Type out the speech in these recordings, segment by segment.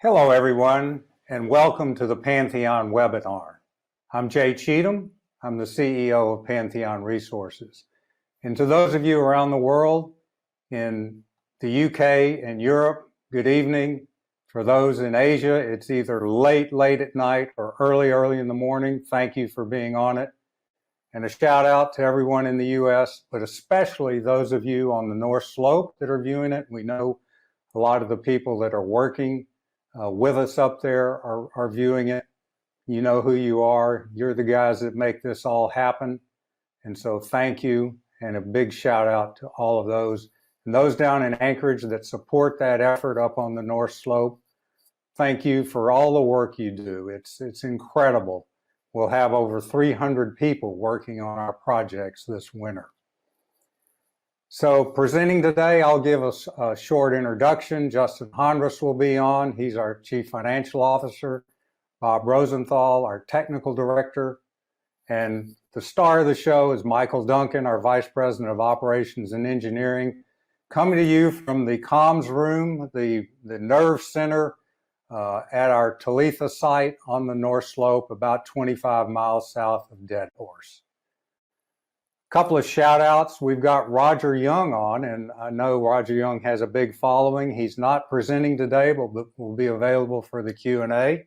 Hello everyone, and welcome to the Pantheon webinar. I'm Jay Cheatham. I'm the CEO of Pantheon Resources. And to those of you around the world, in the UK and Europe, good evening. For those in Asia, it's either late at night or early in the morning. Thank you for being on it. And a shout out to everyone in the US, but especially those of you on the North Slope that are viewing it. We know a lot of the people that are working with us up there are viewing it. You know who you are. You're the guys that make this all happen. And so thank you, and a big shout out to all of those. And those down in Anchorage that support that effort up on the North Slope, thank you for all the work you do. It's incredible. We'll have over 300 people working on our projects this winter. So presenting today, I'll give us a short introduction. Justin Hondras will be on. He's our Chief Financial Officer. Bob Rosenthal, our Technical Director. And the star of the show is Michael Duncan, our Vice President of Operations and Engineering, coming to you from the comms room, the nerve center at our Talitha site on the North Slope, about 25 miles south of Dead Horse. Couple of shout outs. We've got Roger Young on, and I know Roger Young has a big following. He's not presenting today, but will be available for the Q&A.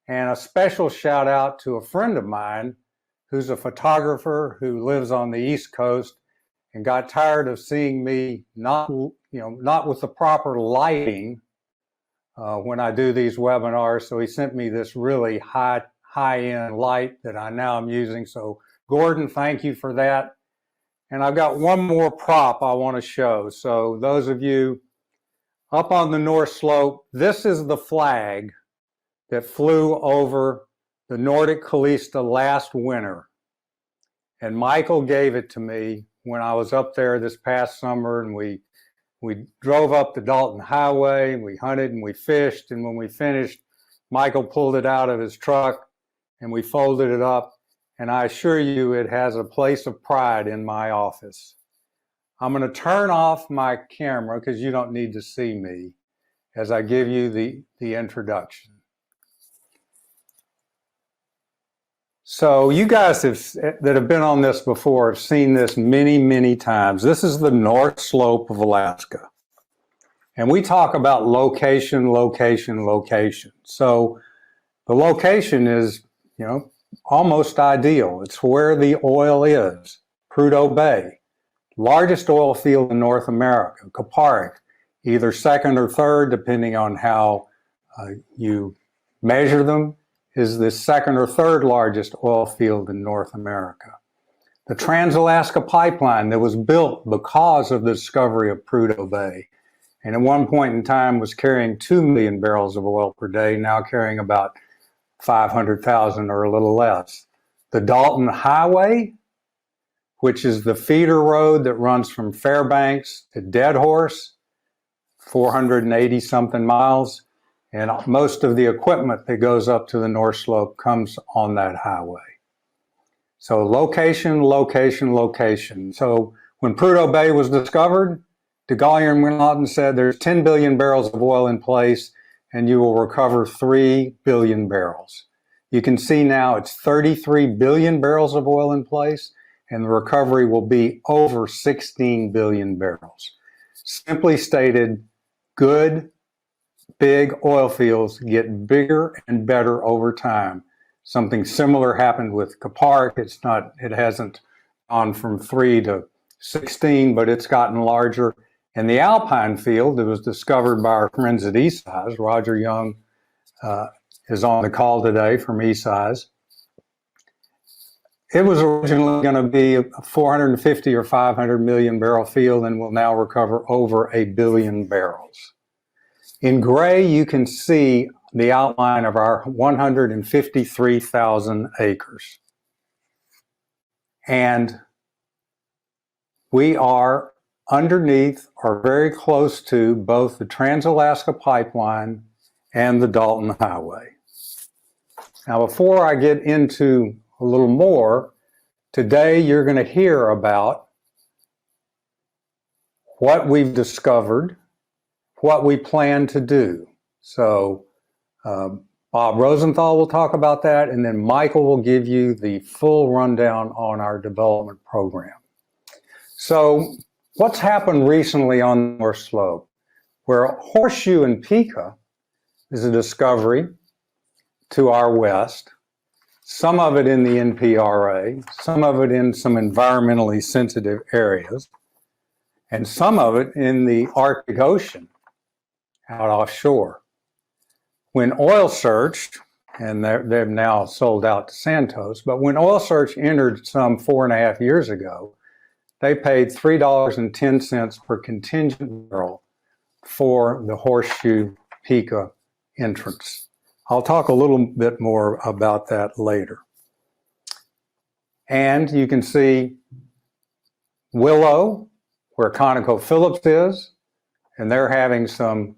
And a special shout out to a friend of mine who's a photographer who lives on the East Coast and got tired of seeing me not with the proper lighting when I do these webinars. So he sent me this really high-end light that I now am using. So Gordon, thank you for that. And I've got one more prop I want to show. So those of you up on the North Slope, this is the flag that flew over the Nordic Calista last winter. And Michael gave it to me when I was up there this past summer, and we drove up the Dalton Highway, and we hunted and we fished, and when we finished, Michael pulled it out of his truck and we folded it up. And I assure you, it has a place of pride in my office. I'm going to turn off my camera because you don't need to see me as I give you the introduction. So you guys that have been on this before have seen this many times. This is the North Slope of Alaska. And we talk about location. So the location is, almost ideal. It's where the oil is. Prudhoe Bay, largest oil field in North America. Kuparuk, either second or third, depending on how you measure them, is the second or third largest oil field in North America. The Trans-Alaska Pipeline that was built because of the discovery of Prudhoe Bay, and at one point in time was carrying 2 million barrels of oil per day, now carrying about 500,000 or a little less. The Dalton Highway, which is the feeder road that runs from Fairbanks to Dead Horse, 480 something miles, and most of the equipment that goes up to the North Slope comes on that highway. So location. So when Prudhoe Bay was discovered, de Gallier and Winladen said there's 10 billion barrels of oil in place, and you will recover 3 billion barrels. You can see now it's 33 billion barrels of oil in place, and the recovery will be over 16 billion barrels. Simply stated, good, big oil fields get bigger and better over time. Something similar happened with Kuparuk. It hasn't gone from 3 to 16, but it's gotten larger. And the Alpine field that was discovered by our friends at eSize, Roger Young is on the call today from eSize. It was originally going to be a 450 or 500 million barrel field and will now recover over 1 billion barrels. In gray, you can see the outline of our 153,000 acres. And we are underneath or very close to both the Trans-Alaska Pipeline and the Dalton Highway. Now, before I get into a little more, today you're going to hear about what we've discovered, what we plan to do. So Bob Rosenthal will talk about that, and then Michael will give you the full rundown on our development program. So what's happened recently on the North Slope? Where Horseshoe and Pica is a discovery to our west, some of it in the NPRA, some of it in some environmentally sensitive areas, and some of it in the Arctic Ocean out offshore. When Oil Search, and they've now sold out to Santos, but when Oil Search entered some 4.5 years ago, they paid $3.10 per contingent barrel for the Horseshoe Pica entrance. I'll talk a little bit more about that later. And you can see Willow, where ConocoPhillips is, and they're having some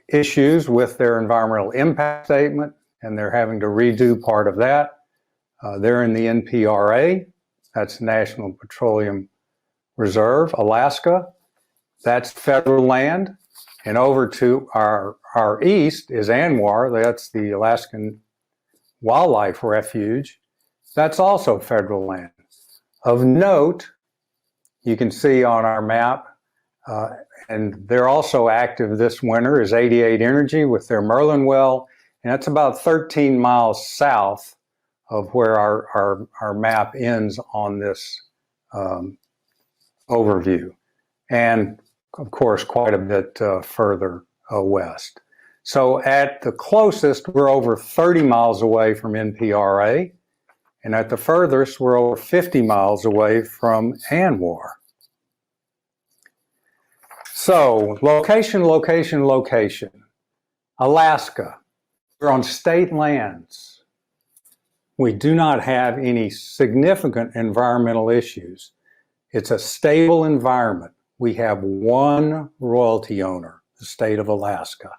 issues with their environmental impact statement, and they're having to redo part of that. They're in the NPRA, that's National Petroleum Reserve. Alaska, that's federal land. And over to our east is ANWR, that's the Alaskan Wildlife Refuge. That's also federal land. Of note, you can see on our map, and they're also active this winter, is 88 Energy with their Merlin well, and that's about 13 miles south of where our map ends on this overview. And of course, quite a bit further west. So at the closest, we're over 30 miles away from NPRA, and at the furthest, we're over 50 miles away from ANWR. So location, location, location. Alaska, we're on state lands. We do not have any significant environmental issues. It's a stable environment. We have one royalty owner, the state of Alaska.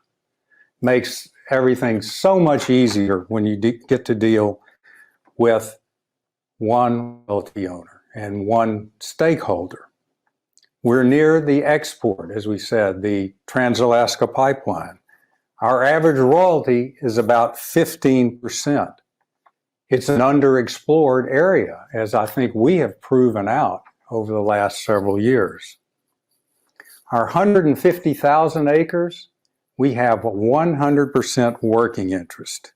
Makes everything so much easier when you get to deal with one royalty owner and one stakeholder. We're near the export, as we said, the Trans-Alaska Pipeline. Our average royalty is about 15%. It's an underexplored area, as I think we have proven out over the last several years. Our 150,000 acres, we have 100% working interest.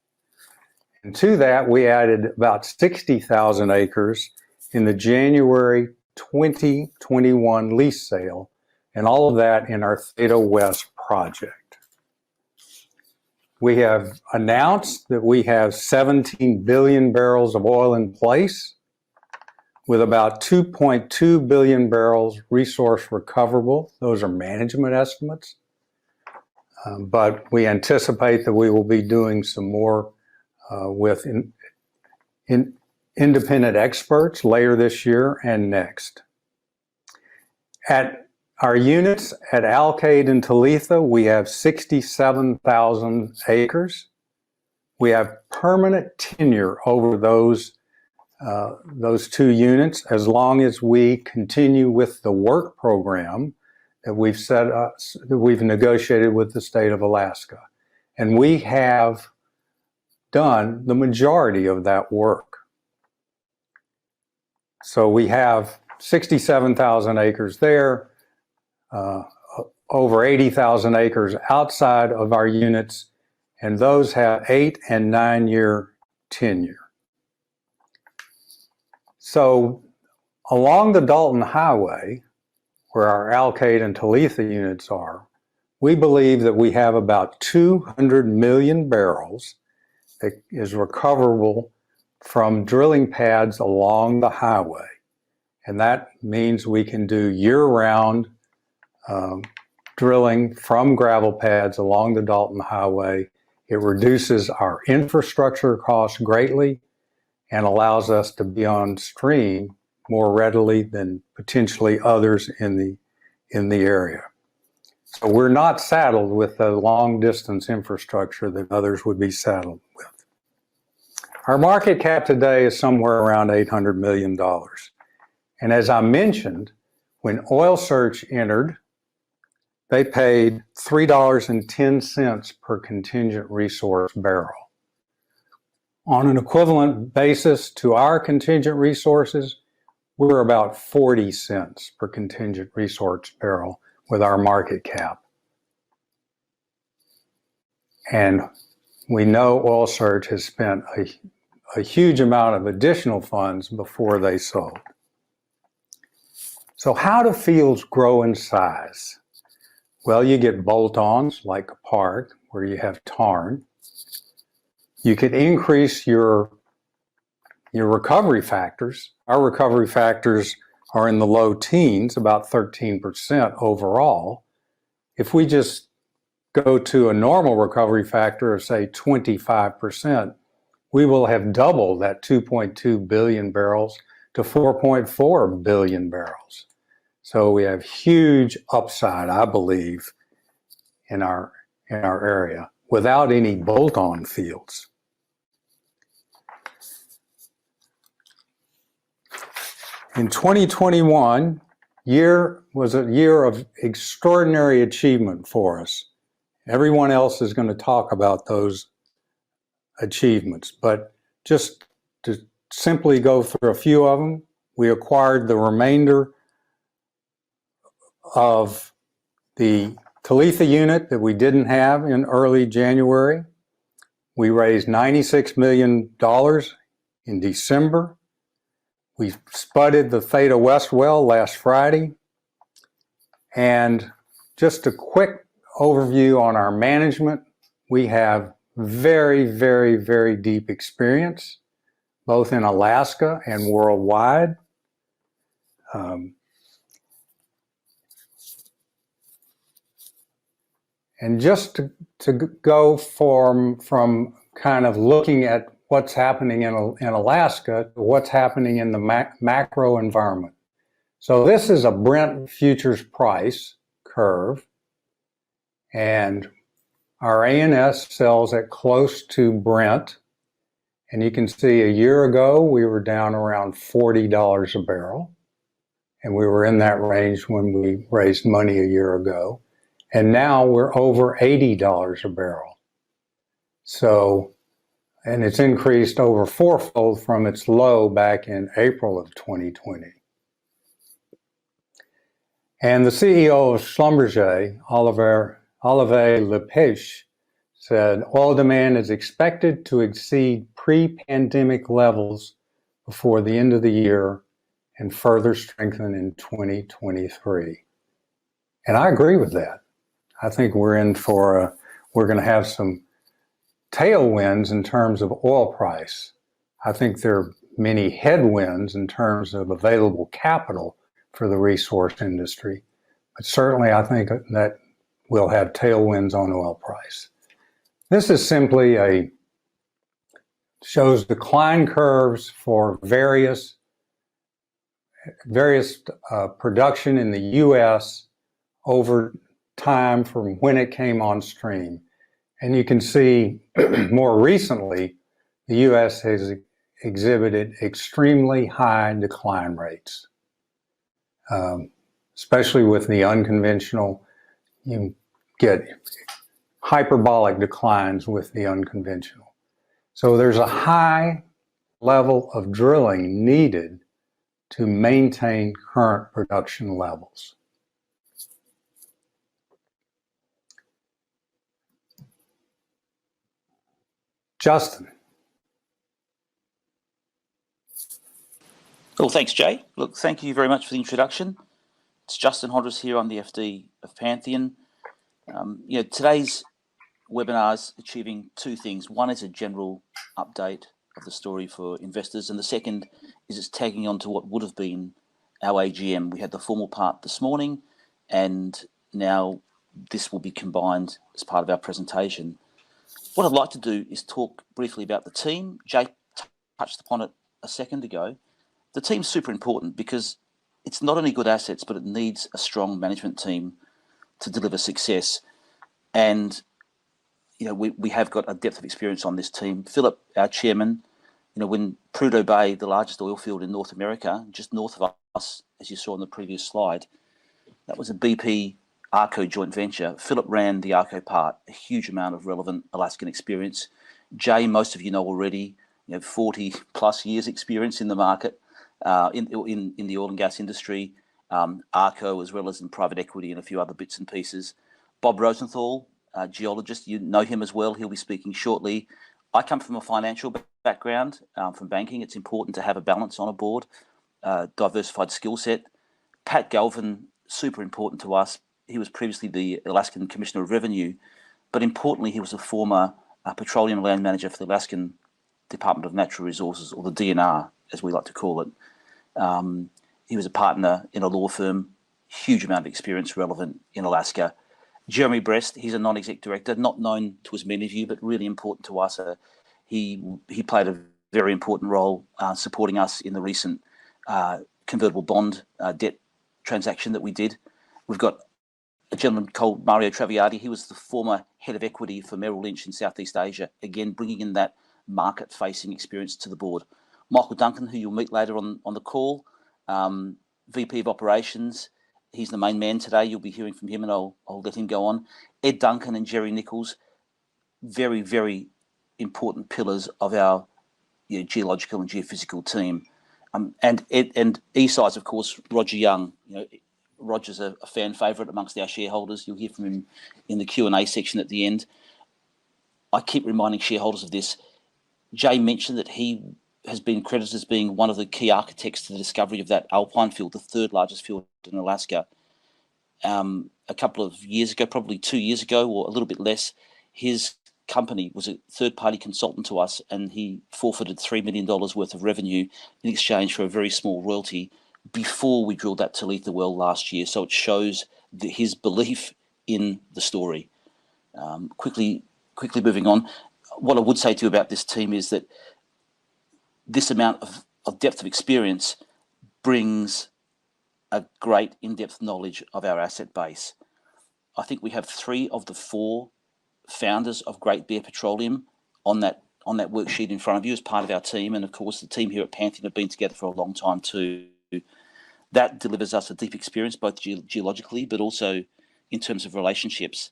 And to that, we added about 60,000 acres in the January 2021 lease sale, and all of that in our Theta West project. We have announced that we have 17 billion barrels of oil in place, with about 2.2 billion barrels resource recoverable. Those are management estimates. But we anticipate that we will be doing some more with independent experts later this year and next. At our units at Alkaid and Talitha, we have 67,000 acres. We have permanent tenure over those two units, as long as we continue with the work program that we've negotiated with the state of Alaska. And we have done the majority of that work. So we have 67,000 acres there, over 80,000 acres outside of our units, and those have 8- and 9-year tenure. So along the Dalton Highway, where our Alkaid and Talitha units are, we believe that we have about 200 million barrels that is recoverable from drilling pads along the highway. And that means we can do year-round drilling from gravel pads along the Dalton Highway. It reduces our infrastructure costs greatly and allows us to be on stream more readily than potentially others in the area. So we're not saddled with the long distance infrastructure that others would be saddled with. Our market cap today is somewhere around $800 million. And as I mentioned, when Oil Search entered, they paid $3.10 per contingent resource barrel. On an equivalent basis to our contingent resources, we're about 40 cents per contingent resource barrel with our market cap. And we know Oil Search has spent a huge amount of additional funds before they sold. So how do fields grow in size? Well, you get bolt-ons like a park where you have tarn. You could increase your recovery factors. Our recovery factors are in the low teens, about 13% overall. If we just go to a normal recovery factor of, say, 25%, we will have doubled that 2.2 billion barrels to 4.4 billion barrels. So we have huge upside, I believe, in our area without any bolt-on fields. In 2021, was a year of extraordinary achievement for us. Everyone else is going to talk about those achievements, but just to simply go through a few of them, we acquired the remainder of the Talitha unit that we didn't have in early January. We raised $96 million in December. We spudded the Theta West well last Friday. And just a quick overview on our management. We have very, very, very deep experience, both in Alaska and worldwide. And just to go from kind of looking at what's happening in Alaska to what's happening in the macro environment. So this is a Brent futures price curve, and our ANS sells at close to Brent. And you can see a year ago, we were down around $40 a barrel. And we were in that range when we raised money a year ago. And now we're over $80 a barrel. So, and it's increased over fourfold from its low back in April of 2020. And the CEO of Schlumberger, Olivier Lepech, said oil demand is expected to exceed pre-pandemic levels before the end of the year and further strengthen in 2023. And I agree with that. I think we're going to have some tailwinds in terms of oil price. I think there are many headwinds in terms of available capital for the resource industry. But certainly I think that we'll have tailwinds on oil price. This is simply shows decline curves for various production in the U.S. over time from when it came on stream. And you can see more recently, the U.S. has exhibited extremely high decline rates, especially with the unconventional. You get hyperbolic declines with the unconventional. So there's a high level of drilling needed to maintain current production levels. Justin. Well, thanks, Jay. Look, thank you very much for the introduction. It's Justin Hodges here. I'm the FD of Pantheon. Today's webinar is achieving two things. One is a general update of the story for investors, and the second is it's tagging on to what would have been our AGM. We had the formal part this morning, and now this will be combined as part of our presentation. What I'd like to do is talk briefly about the team. Jay touched upon it a second ago. The team's super important because it's not only good assets, but it needs a strong management team to deliver success. And we have got a depth of experience on this team. Philip, our chairman, when Prudhoe Bay, the largest oil field in North America, just north of us, as you saw on the previous slide, that was a BP ARCO joint venture. Philip ran the ARCO part, a huge amount of relevant Alaskan experience. Jay, most of you know already, 40 plus years experience in the market, in the oil and gas industry, ARCO as well as in private equity and a few other bits and pieces. Bob Rosenthal, geologist, you know him as well. He'll be speaking shortly. I come from a financial background, from banking. It's important to have a balance on a board, diversified skill set. Pat Galvin, super important to us. He was previously the Alaskan Commissioner of Revenue, but importantly, he was a former petroleum land manager for the Alaskan Department of Natural Resources, or the DNR, as we like to call it. He was a partner in a law firm, huge amount of experience relevant in Alaska. Jeremy Brest, he's a non-exec director, not known to as many of you, but really important to us. He played a very important role supporting us in the recent convertible bond debt transaction that we did. We've got a gentleman called Mario Traviati. He was the former head of equity for Merrill Lynch in Southeast Asia, again bringing in that market-facing experience to the board. Michael Duncan, who you'll meet later on the call, VP of Operations. He's the main man today. You'll be hearing from him, and I'll let him go on. Ed Duncan and Jerry Nichols, very, very important pillars of our geological and geophysical team. And Eastside's, of course, Roger Young. Roger's a fan favourite amongst our shareholders. You'll hear from him in the Q&A section at the end. I keep reminding shareholders of this. Jay mentioned that he has been credited as being one of the key architects to the discovery of that Alpine field, the third largest field in Alaska. A couple of years ago, probably 2 years ago or a little bit less, his company was a third-party consultant to us, and he forfeited $3 million worth of revenue in exchange for a very small royalty before we drilled that Talitha Well last year. So it shows his belief in the story. Quickly moving on, what I would say to you about this team is that this amount of depth of experience brings a great in-depth knowledge of our asset base. I think we have 3 of the 4 founders of Great Bear Petroleum on that worksheet in front of you as part of our team, and of course the team here at Pantheon have been together for a long time too. That delivers us a deep experience both geologically but also in terms of relationships.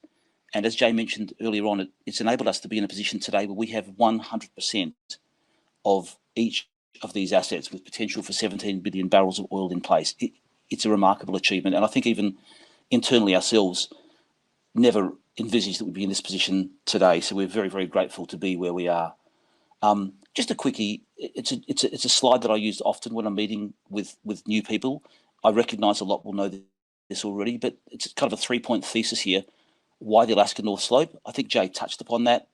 And as Jay mentioned earlier on, it's enabled us to be in a position today where we have 100% of each of these assets with potential for 17 billion barrels of oil in place. It's a remarkable achievement, and I think even internally ourselves never envisaged that we'd be in this position today. So we're very, very grateful to be where we are. Just a quickie, it's a slide that I use often when I'm meeting with new people. I recognise a lot will know this already, but it's kind of a 3-point thesis here. Why the Alaska North Slope? I think Jay touched upon that.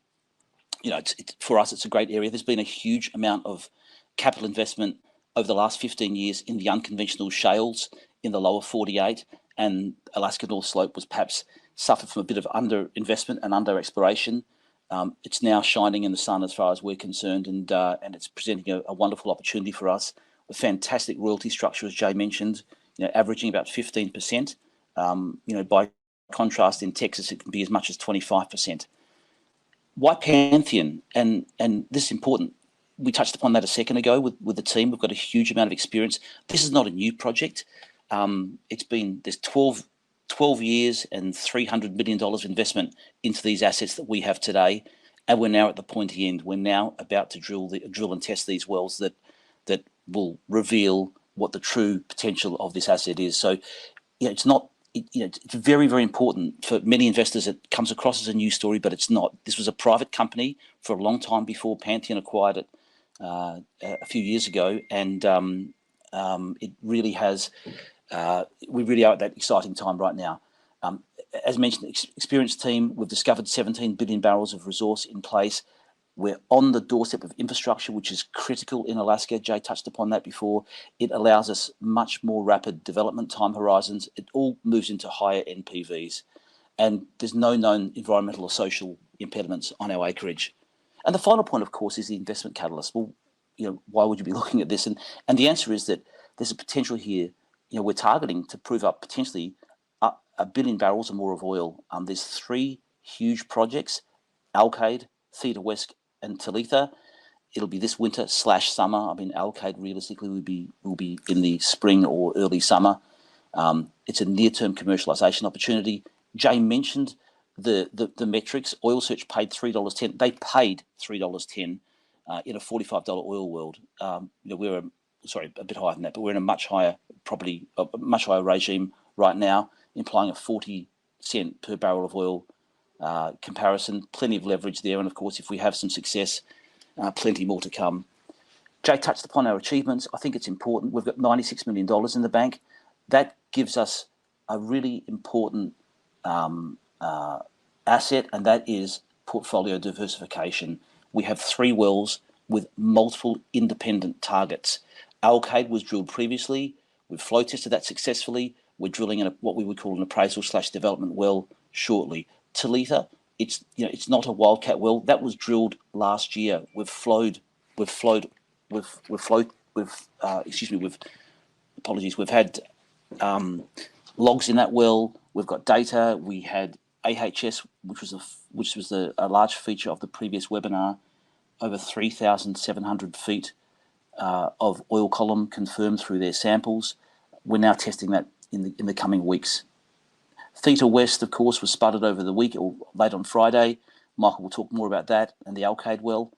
For us, it's a great area. There's been a huge amount of capital investment over the last 15 years in the unconventional shales in the lower 48, and Alaska North Slope was perhaps suffered from a bit of under-investment and under-exploration. It's now shining in the sun as far as we're concerned, and it's presenting a wonderful opportunity for us. A fantastic royalty structure, as Jay mentioned, averaging about 15%. By contrast, in Texas, it can be as much as 25%. Why Pantheon? And this is important. We touched upon that a second ago with the team. We've got a huge amount of experience. This is not a new project. There's 12 years and $300 million investment into these assets that we have today, and we're now at the pointy end. We're now about to drill and test these wells that will reveal what the true potential of this asset is. So, it's not. It's very, very important for many investors. It comes across as a news story, but it's not. This was a private company for a long time before Pantheon acquired it a few years ago, and it really has. We really are at that exciting time right now. As mentioned, experienced team. We've discovered 17 billion barrels of resource in place. We're on the doorstep of infrastructure, which is critical in Alaska. Jay touched upon that before. It allows us much more rapid development time horizons. It all moves into higher NPVs. And there's no known environmental or social impediments on our acreage. And the final point, of course, is the investment catalyst. Well, why would you be looking at this? And the answer is that there's a potential here. We're targeting to prove up potentially a billion barrels or more of oil. There's 3 huge projects, Alkaid, Theta West, and Talitha. It'll be this winter / summer. Alkaid realistically will be in the spring or early summer. It's a near-term commercialization opportunity. Jay mentioned the metrics. Oil Search paid $3.10. They paid $3.10 in a $45 oil world. We're a bit higher than that, but we're in a much higher much higher regime right now, implying a 40-cent per barrel of oil comparison. Plenty of leverage there, and of course, if we have some success, plenty more to come. Jay touched upon our achievements. I think it's important. We've got $96 million in the bank. That gives us a really important asset, and that is portfolio diversification. We have 3 wells with multiple independent targets. Alkaid was drilled previously. We've flow tested that successfully. We're drilling in what we would call an appraisal/development well shortly. Talitha, it's not a wildcat well. That was drilled last year. We've had logs in that well. We've got data. We had AHS, which was a large feature of the previous webinar, over 3,700 feet of oil column confirmed through their samples. We're now testing that in the coming weeks. Theta West, of course, was spudded over the week or late on Friday. Michael will talk more about that and the Alkaid well.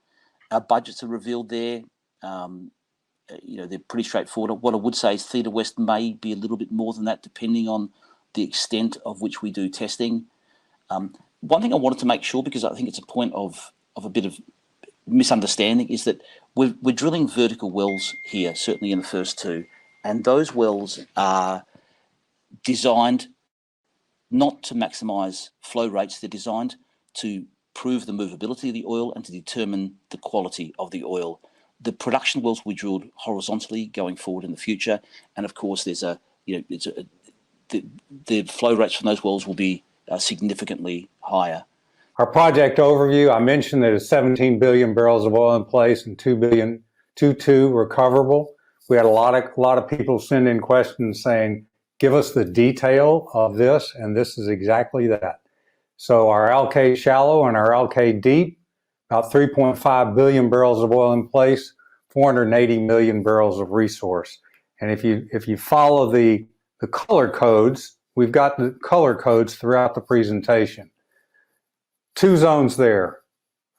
Our budgets are revealed there. They're pretty straightforward. What I would say is Theta West may be a little bit more than that, depending on the extent of which we do testing. One thing I wanted to make sure, because I think it's a point of a bit of misunderstanding, is that we're drilling vertical wells here, certainly in the first 2, and those wells are designed not to maximise flow rates. They're designed to prove the movability of the oil and to determine the quality of the oil. The production wells we drilled horizontally going forward in the future, and of course there's the flow rates from those wells will be significantly higher. Our project overview, I mentioned that it's 17 billion barrels of oil in place and 2.2 recoverable. We had a lot of people send in questions saying, give us the detail of this, and this is exactly that. So our Alkaid shallow and our Alkaid deep, about 3.5 billion barrels of oil in place, 480 million barrels of resource. And if you follow the color codes, we've got the color codes throughout the presentation. 2 zones there,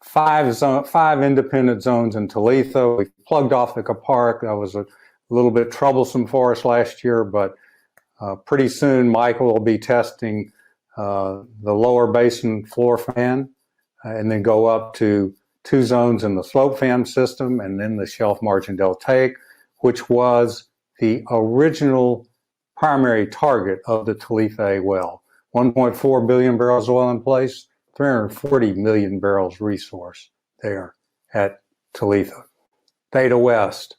5 independent zones in Talitha. We plugged off the Capark. That was a little bit troublesome for us last year, but pretty soon Michael will be testing the lower basin floor fan, and then go up to 2 zones in the slope fan system, and then the Shelf Margin Deltaic, which was the original primary target of the Talitha Well. 1.4 billion barrels of oil in place, 340 million barrels resource there at Talitha. Theta West,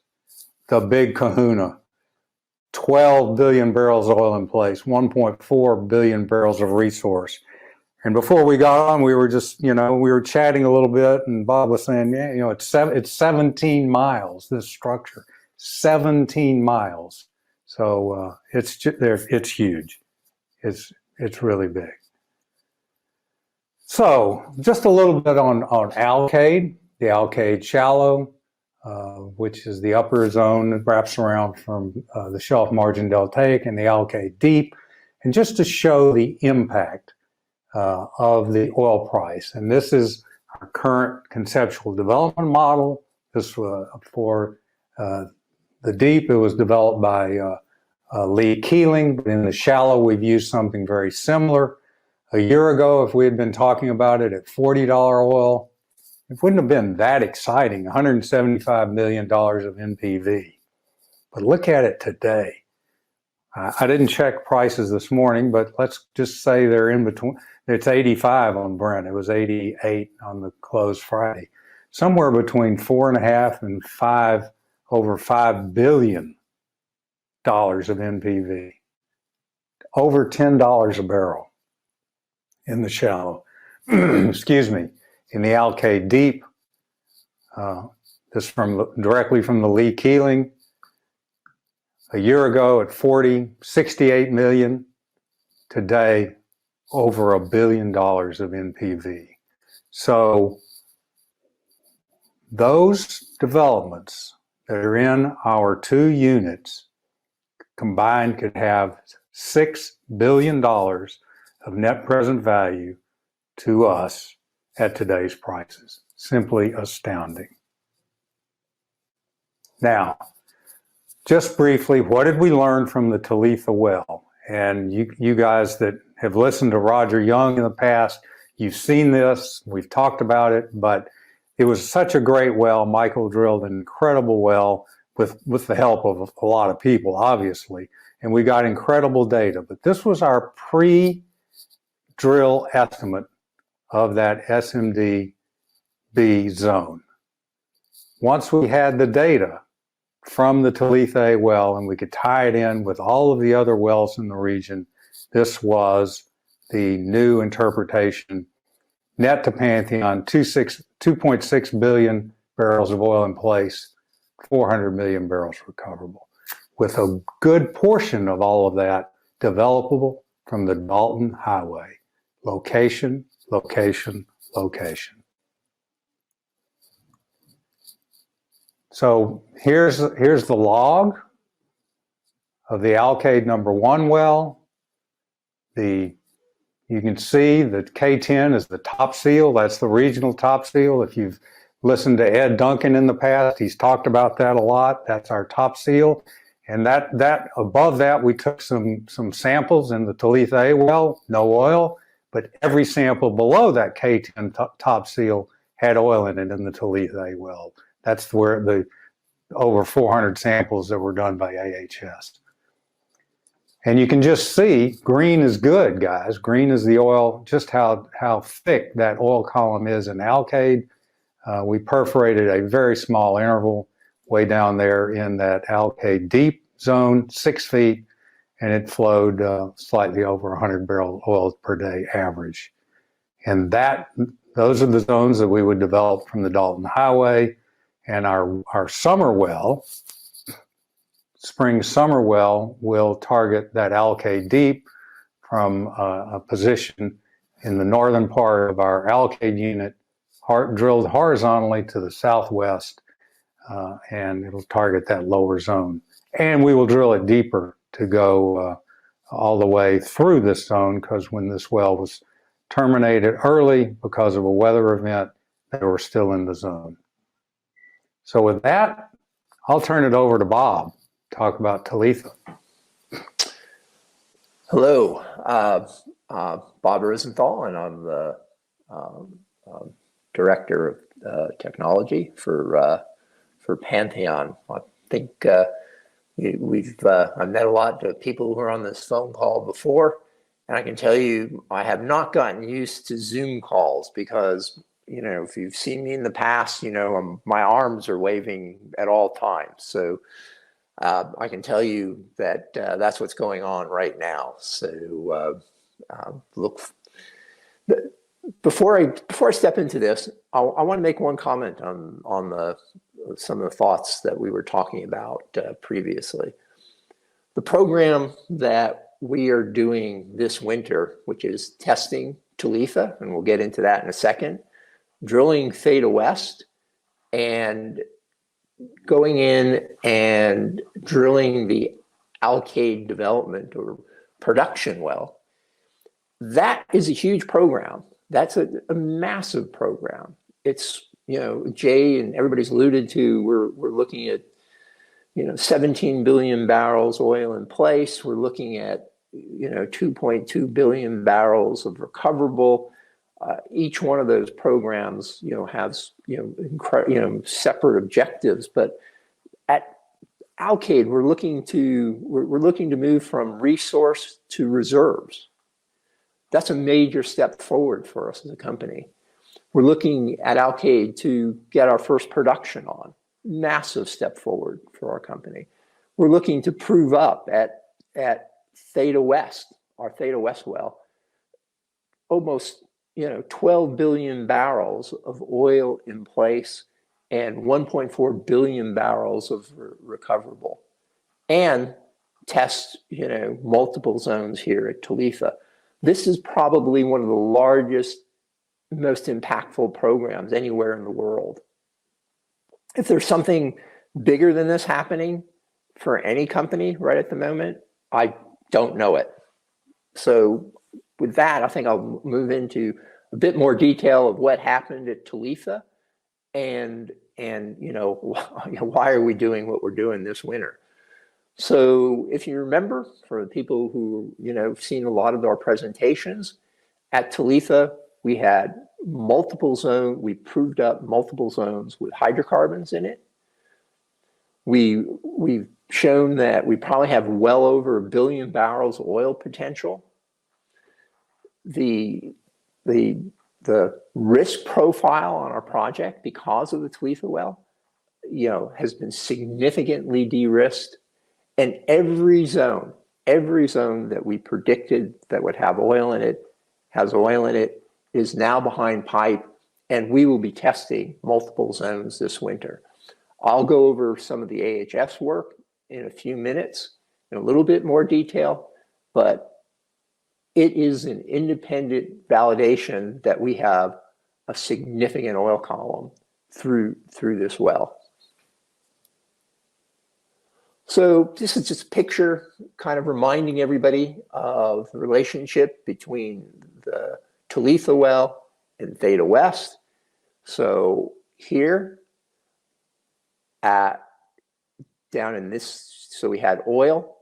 the big kahuna, 12 billion barrels of oil in place, 1.4 billion barrels of resource. And before we got on, we were just, we were chatting a little bit, and Bob was saying, it's 17 miles, this structure, 17 miles. So it's huge. It's really big. So just a little bit on Alkaid, the Alkaid shallow, which is the upper zone that wraps around from the Shelf Margin Deltaic, and the Alkaid deep, and just to show the impact of the oil price. And this is our current conceptual development model. This for the deep, it was developed by Lee Keeling, but in the shallow, we've used something very similar. A year ago, if we had been talking about it at $40 oil, it wouldn't have been that exciting, $175 million of NPV. But look at it today. I didn't check prices this morning, but let's just say they're in between. It's 85 on Brent. It was 88 on the close Friday. Somewhere between 4.5 and over $5 billion of NPV. Over $10 a barrel in the shallow. Excuse me. In the Alkaid deep, this directly from the Lee Keeling. A year ago at 40, 68 million. Today, over $1 billion of NPV. So those developments that are in our 2 units combined could have $6 billion of of net present value to us at today's prices. Simply astounding. Now, just briefly, what did we learn from the Talitha Well? And you guys that have listened to Roger Young in the past, you've seen this, we've talked about it, but it was such a great well. Michael drilled an incredible well with the help of a lot of people, obviously, and we got incredible data. But this was our pre-drill estimate of that SMD B zone. Once we had the data from the Talitha well and we could tie it in with all of the other wells in the region, this was the new interpretation. Net to Pantheon, 2.6 billion barrels of oil in place, 400 million barrels recoverable, with a good portion of all of that developable from the Dalton Highway. Location, location, location. So here's the log of the Alkaid #1 well. You can see that K10 is the top seal. That's the regional top seal. If you've listened to Ed Duncan in the past, he's talked about that a lot. That's our top seal. And that above that, we took some samples in the Talitha well, no oil, but every sample below that K10 top seal had oil in it in the Talitha well. That's where the over 400 samples that were done by AHS. And you can just see green is good, guys. Green is the oil, just how thick that oil column is in Alkaid. We perforated a very small interval way down there in that Alkaid deep zone, 6 feet, and it flowed slightly over 100 barrel oil per day average. And those are the zones that we would develop from the Dalton Highway. And our summer well, spring summer well, will target that Alkaid deep from a position in the northern part of our Alkaid unit, drilled horizontally to the southwest, and it'll target that lower zone. And we will drill it deeper to go all the way through this zone, because when this well was terminated early because of a weather event, they were still in the zone. So with that, I'll turn it over to Bob. Talk about Talitha. Hello, Bob Rosenthal, and I'm the Director of Technology for Pantheon. I think I've met a lot of people who were on this phone call before, and I can tell you I have not gotten used to Zoom calls because, you know, if you've seen me in the past, you know, my arms are waving at all times. So I can tell you that that's what's going on right now. So before I step into this, I want to make one comment on some of the thoughts that we were talking about previously. The program that we are doing this winter, which is testing Talitha, and we'll get into that in a second, drilling Theta West, and going in and drilling the Alkaid development or production well, that is a huge program. That's a massive program. It's, you know, Jay and everybody's alluded to, we're looking at, you know, 17 billion barrels oil in place. We're looking at, you know, 2.2 billion barrels of recoverable. Each one of those programs, you know, has, you know, separate objectives. But at Alkaid, we're looking to move from resource to reserves. That's a major step forward for us as a company. We're looking at Alkaid to get our first production on. Massive step forward for our company. We're looking to prove up at Theta West, our Theta West well, almost, you know, 12 billion barrels of oil in place and 1.4 billion barrels of recoverable, and test, you know, multiple zones here at Talitha. This is probably one of the largest, most impactful programs anywhere in the world. If there's something bigger than this happening for any company right at the moment, I don't know it. So with that, I think I'll move into a bit more detail of what happened at Talitha and why are we doing what we're doing this winter. So if you remember, for the people who have seen a lot of our presentations, at Talitha we had multiple zones. We proved up multiple zones with hydrocarbons in it. We've shown that we probably have well over 1 billion barrels of oil potential. The risk profile on our project, because of the Talitha Well, has been significantly de-risked, and every zone that we predicted that would have oil in it has oil in it, is now behind pipe, and we will be testing multiple zones this winter. I'll go over some of the AHS work in a few minutes in a little bit more detail, but it is an independent validation that we have a significant oil column through this well. So this is just a picture kind of reminding everybody of the relationship between the Talitha Well and Theta West. So here down in this, so we had oil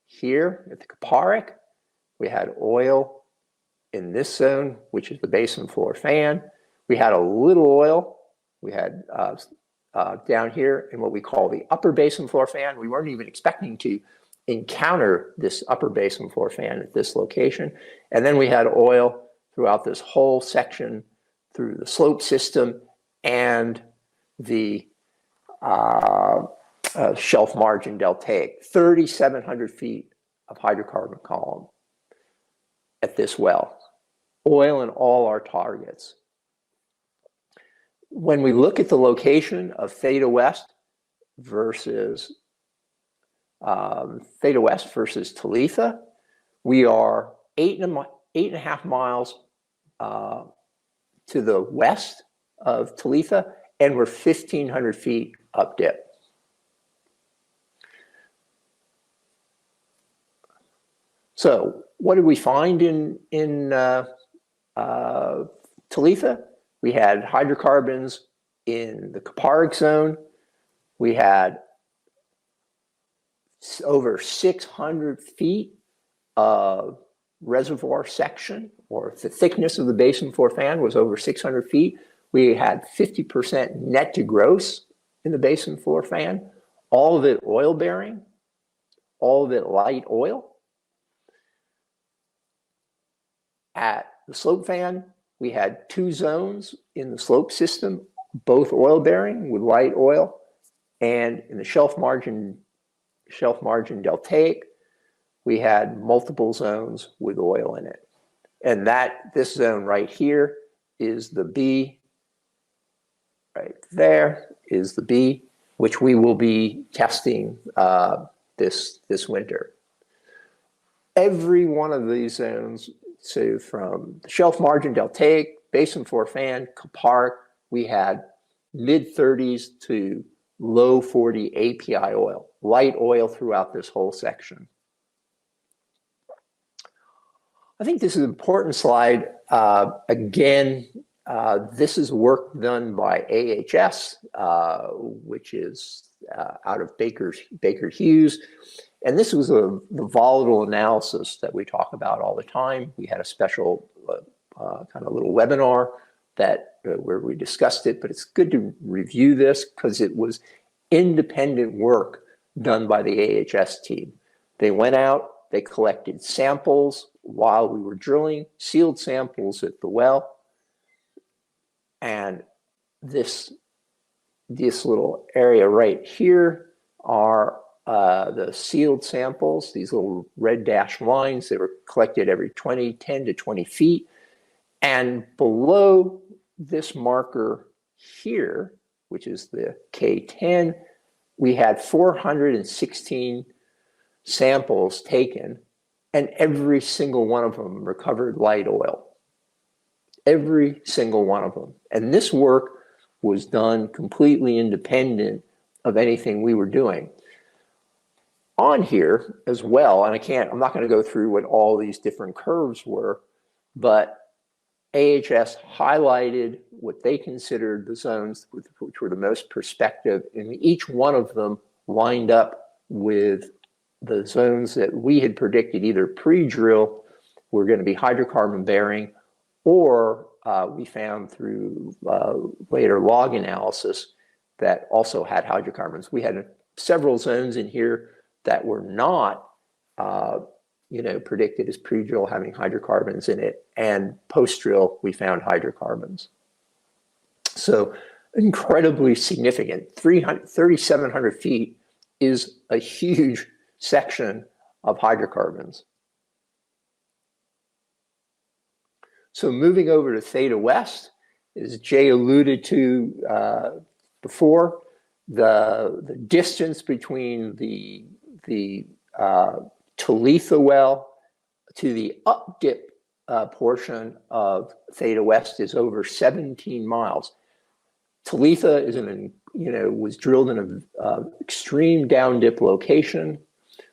here at the Kaparic. We had oil in this zone, which is the basin floor fan. We had a little oil. We had down here in what we call the upper basin floor fan. We weren't even expecting to encounter this upper basin floor fan at this location. And then we had oil throughout this whole section through the slope system and the Shelf Margin Deltaic, 3,700 feet of hydrocarbon column at this well, oil in all our targets. When we look at the location of Theta West versus Talitha, we are 8.5 miles to the west of Talitha, and we're 1,500 feet up dip. So what did we find in Talitha? We had hydrocarbons in the Kaparic zone. We had over 600 feet of reservoir section, or the thickness of the basin floor fan was over 600 feet. We had 50% net to gross in the basin floor fan, all of it oil bearing, all of it light oil. At the slope fan, we had 2 zones in the slope system, both oil bearing with light oil, and in the Shelf Margin Deltaic, we had multiple zones with oil in it. And this zone right here is the B, right there is the B, which we will be testing this winter. Every one of these zones, so from the Shelf Margin Deltaic, basin floor fan, Kaparic, we had mid-30s to low 40 API oil, light oil throughout this whole section. I think this is an important slide. Again, this is work done by AHS, which is out of Baker Hughes. And this was the volatile analysis that we talk about all the time. We had a special kind of little webinar where we discussed it, but it's good to review this because it was independent work done by the AHS team. They went out, they collected samples while we were drilling, sealed samples at the well, and this little area right here are the sealed samples, these little red dashed lines. They were collected every 10 to 20 feet. And below this marker here, which is the K10, we had 416 samples taken, and every single one of them recovered light oil. Every single one of them. And this work was done completely independent of anything we were doing. On here as well, and I'm not going to go through what all these different curves were, but AHS highlighted what they considered the zones which were the most prospective, and each one of them lined up with the zones that we had predicted either pre-drill were going to be hydrocarbon bearing, or we found through later log analysis that also had hydrocarbons. We had several zones in here that were not predicted as pre-drill having hydrocarbons in it, and post-drill we found hydrocarbons. So incredibly significant. 3,700 feet is a huge section of hydrocarbons. So moving over to Theta West, as Jay alluded to before, the distance between the Talitha Well to the up dip portion of Theta West is over 17 miles. Talitha is was drilled in an extreme down dip location.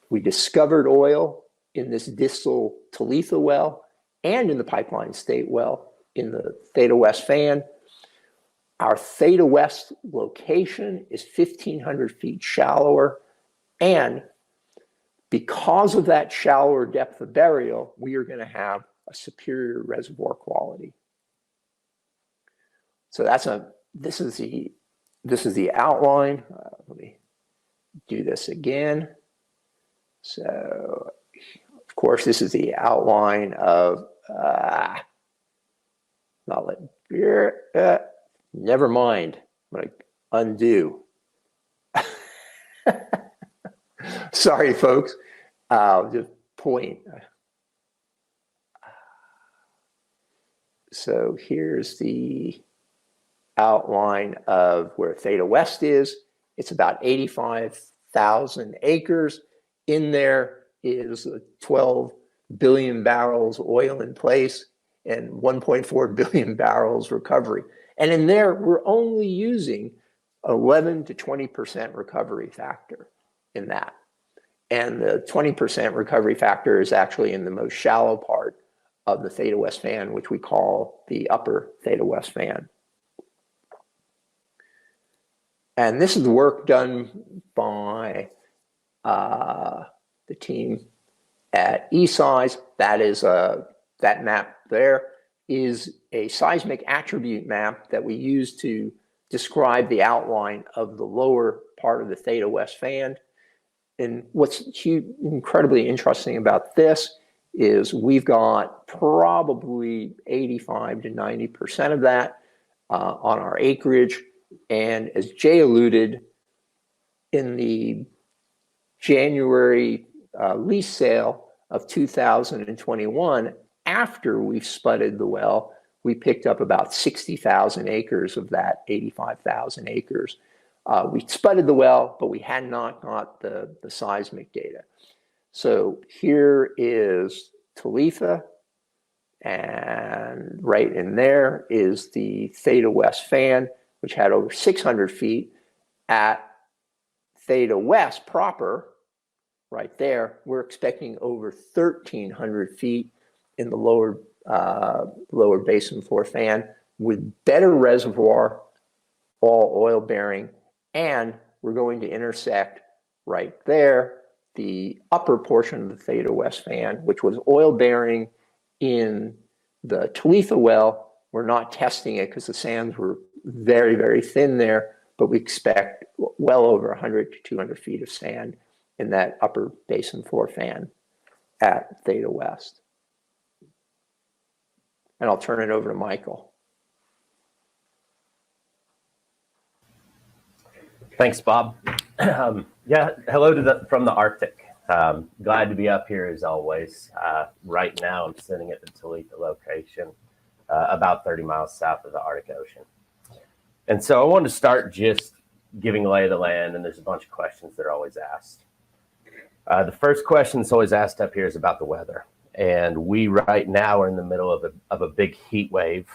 We discovered oil in this distal Talitha Well and in the Pipeline State Well in the Theta West fan. Our Theta West location is 1,500 feet shallower, and because of that shallower depth of burial, we are going to have a superior reservoir quality. So this is the outline. Let me do this again. So, of course, this is the outline of never mind. I'm going to undo. Sorry, folks. Just point. So here's the outline of where Theta West is. It's about 85,000 acres. In there is 12 billion barrels oil in place and 1.4 billion barrels recovery. And in there, we're only using 11 to 20% recovery factor in that. And the 20% recovery factor is actually in the most shallow part of the Theta West fan, which we call the upper Theta West fan. And this is the work done by the team at eSeis. That is that map there is a seismic attribute map that we use to describe the outline of the lower part of the Theta West fan. And what's incredibly interesting about this is we've got probably 85 to 90% of that on our acreage. And as Jay alluded, in the January lease sale of 2021, after we've spudded the well, we picked up about 60,000 acres of that 85,000 acres. We spudded the well, but we had not got the seismic data. So here is Talitha, and right in there is the Theta West fan, which had over 600 feet. At Theta West proper, right there, we're expecting over 1,300 feet in the lower basin floor fan with better reservoir, all oil bearing, and we're going to intersect right there the upper portion of the Theta West fan, which was oil bearing in the Talitha well. We're not testing it because the sands were very, very thin there, but we expect well over 100 to 200 feet of sand in that upper basin floor fan at Theta West. And I'll turn it over to Michael. Thanks, Bob. Yeah, hello from the Arctic. Glad to be up here as always. Right now, I'm sitting at the Talitha location, about 30 miles south of the Arctic Ocean. And so I wanted to start just giving lay of the land, and there's a bunch of questions that are always asked. The first question that's always asked up here is about the weather. And we right now are in the middle of a big heat wave.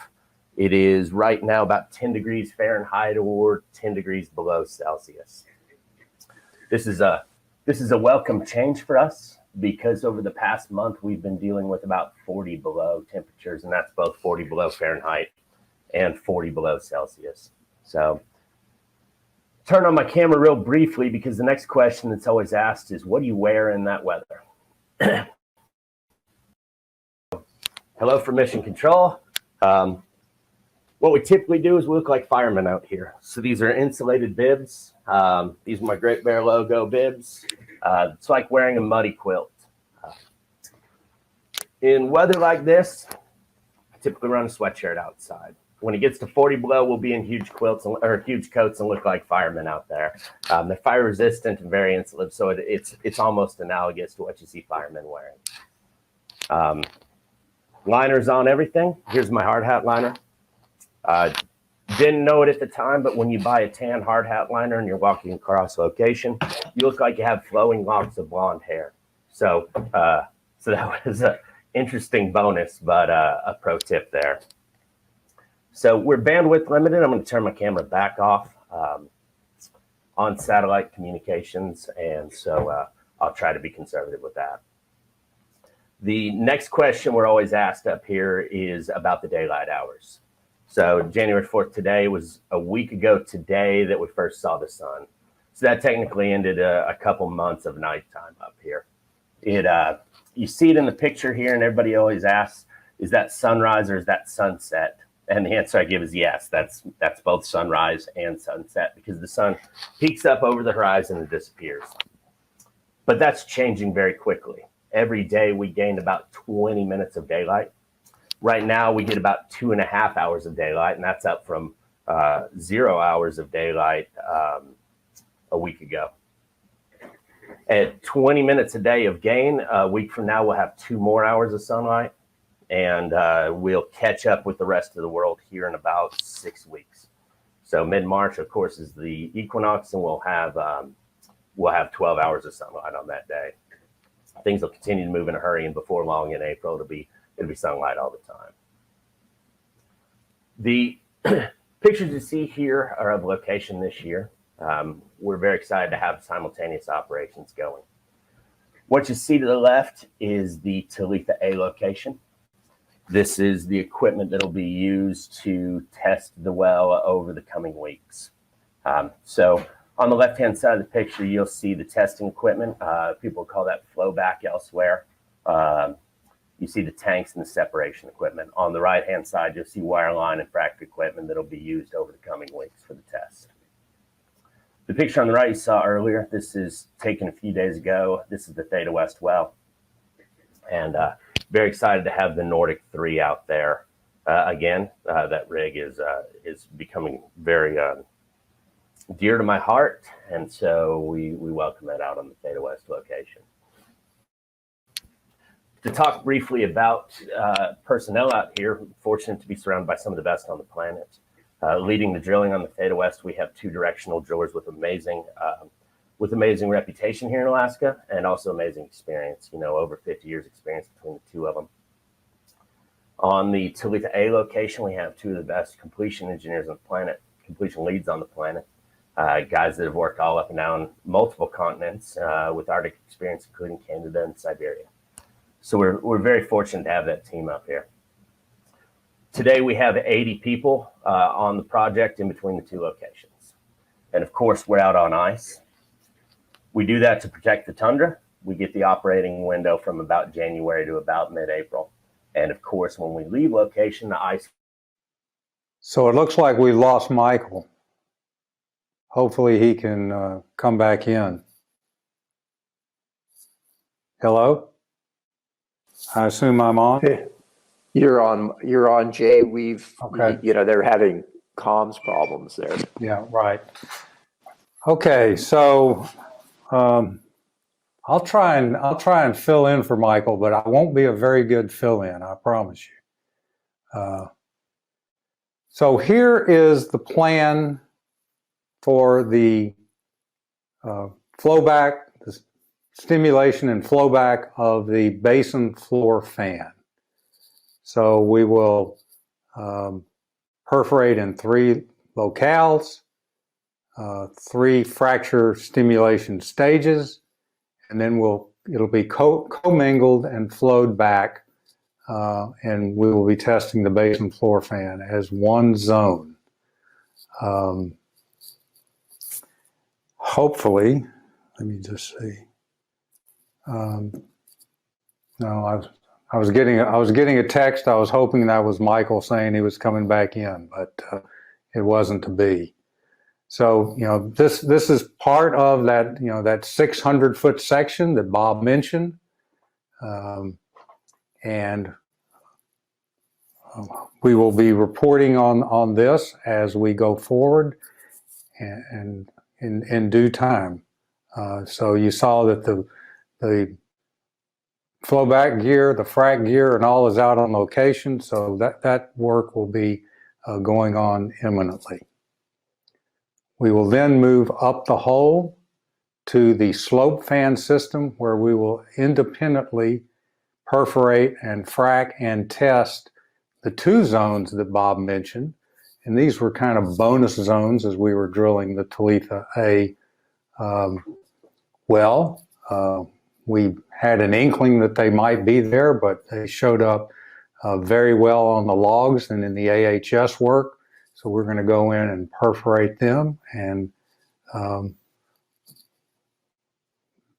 It is right now about 10 degrees Fahrenheit or 10 degrees below Celsius. This is a welcome change for us. because over the past month, we've been dealing with about 40 below temperatures, and that's both 40 below Fahrenheit and 40 below Celsius. So turn on my camera real briefly because the next question that's always asked is, what do you wear in that weather? Hello from Mission Control. What we typically do is we look like firemen out here. So these are insulated bibs. These are my Great Bear logo bibs. It's like wearing a muddy quilt. In weather like this, I typically run a sweatshirt outside. When it gets to 40 below, we'll be in huge quilts or huge coats and look like firemen out there. They're fire resistant and very insulative, so it's almost analogous to what you see firemen wearing. Liners on everything. Here's my hard hat liner. Didn't know it at the time, but when you buy a tan hard hat liner and you're walking across location, you look like you have flowing locks of blonde hair. So that was an interesting bonus, but a pro tip there. So we're bandwidth limited. I'm going to turn my camera back off on satellite communications, and so I'll try to be conservative with that. The next question we're always asked up here is about the daylight hours. So January 4th today was a week ago today that we first saw the sun. So that technically ended a couple months of nighttime up here. You see it in the picture here, and everybody always asks, is that sunrise or is that sunset? And the answer I give is yes, that's both sunrise and sunset, because the sun peaks up over the horizon and disappears. But that's changing very quickly. Every day we gain about 20 minutes of daylight. Right now we get about 2.5 hours of daylight, and that's up from 0 hours of daylight a week ago. At 20 minutes a day of gain, a week from now we'll have 2 more hours of sunlight, and we'll catch up with the rest of the world here in about 6 weeks. So mid-March, of course, is the equinox, and we'll have 12 hours of sunlight on that day. Things will continue to move in a hurry, and before long in April, it'll be sunlight all the time. The pictures you see here are of location this year. We're very excited to have simultaneous operations going. What you see to the left is the Talitha A location. This is the equipment that will be used to test the well over the coming weeks. So on the left-hand side of the picture, you'll see the testing equipment. People call that flowback elsewhere. You see the tanks and the separation equipment. On the right-hand side, you'll see wireline and frac equipment that will be used over the coming weeks for the test. The picture on the right you saw earlier, this is taken a few days ago. This is the Theta West well. And very excited to have the Nordic 3 out there. Again, that rig is becoming very dear to my heart, and so we welcome it out on the Theta West location. To talk briefly about personnel out here, fortunate to be surrounded by some of the best on the planet. Leading the drilling on the Theta West, we have 2 directional drillers with amazing reputation here in Alaska, and also amazing experience. Over 50 years experience between the 2 of them. On the Talitha A location, we have 2 of the best completion engineers on the planet, completion leads on the planet. Guys that have worked all up and down multiple continents with Arctic experience, including Canada and Siberia. So we're very fortunate to have that team up here. Today we have 80 people on the project in between the 2 locations. And of course, we're out on ice. We do that to protect the tundra. We get the operating window from about January to about mid-April. And of course, when we leave location, the ice. So it looks like we lost Michael. Hopefully he can come back in. Hello? I assume I'm on. You're on, Jay. Okay. They're having comms problems there. Yeah, right. Okay, so I'll try and fill in for Michael, but I won't be a very good fill-in, I promise you. So here is the plan for the flowback, the stimulation and flowback of the basin floor fan. So we will perforate in 3 locales, 3 fracture stimulation stages, and then we'll it'll be commingled and flowed back, and we will be testing the basin floor fan as one zone. Hopefully, let me just see. No, I was getting a text. I was hoping that was Michael saying he was coming back in, but it wasn't to be. So, you know, this is part of that, you know, that 600-foot section that Bob mentioned, and we will be reporting on this as we go forward, and in due time. So you saw that the flowback gear, the frac gear, and all is out on location. So that work will be going on imminently. We will then move up the hole to the slope fan system, where we will independently perforate and frac and test the 2 zones that Bob mentioned. And these were kind of bonus zones as we were drilling the Talitha well. We had an inkling that they might be there, but they showed up very well on the logs and in the AHS work. So we're going to go in and perforate them and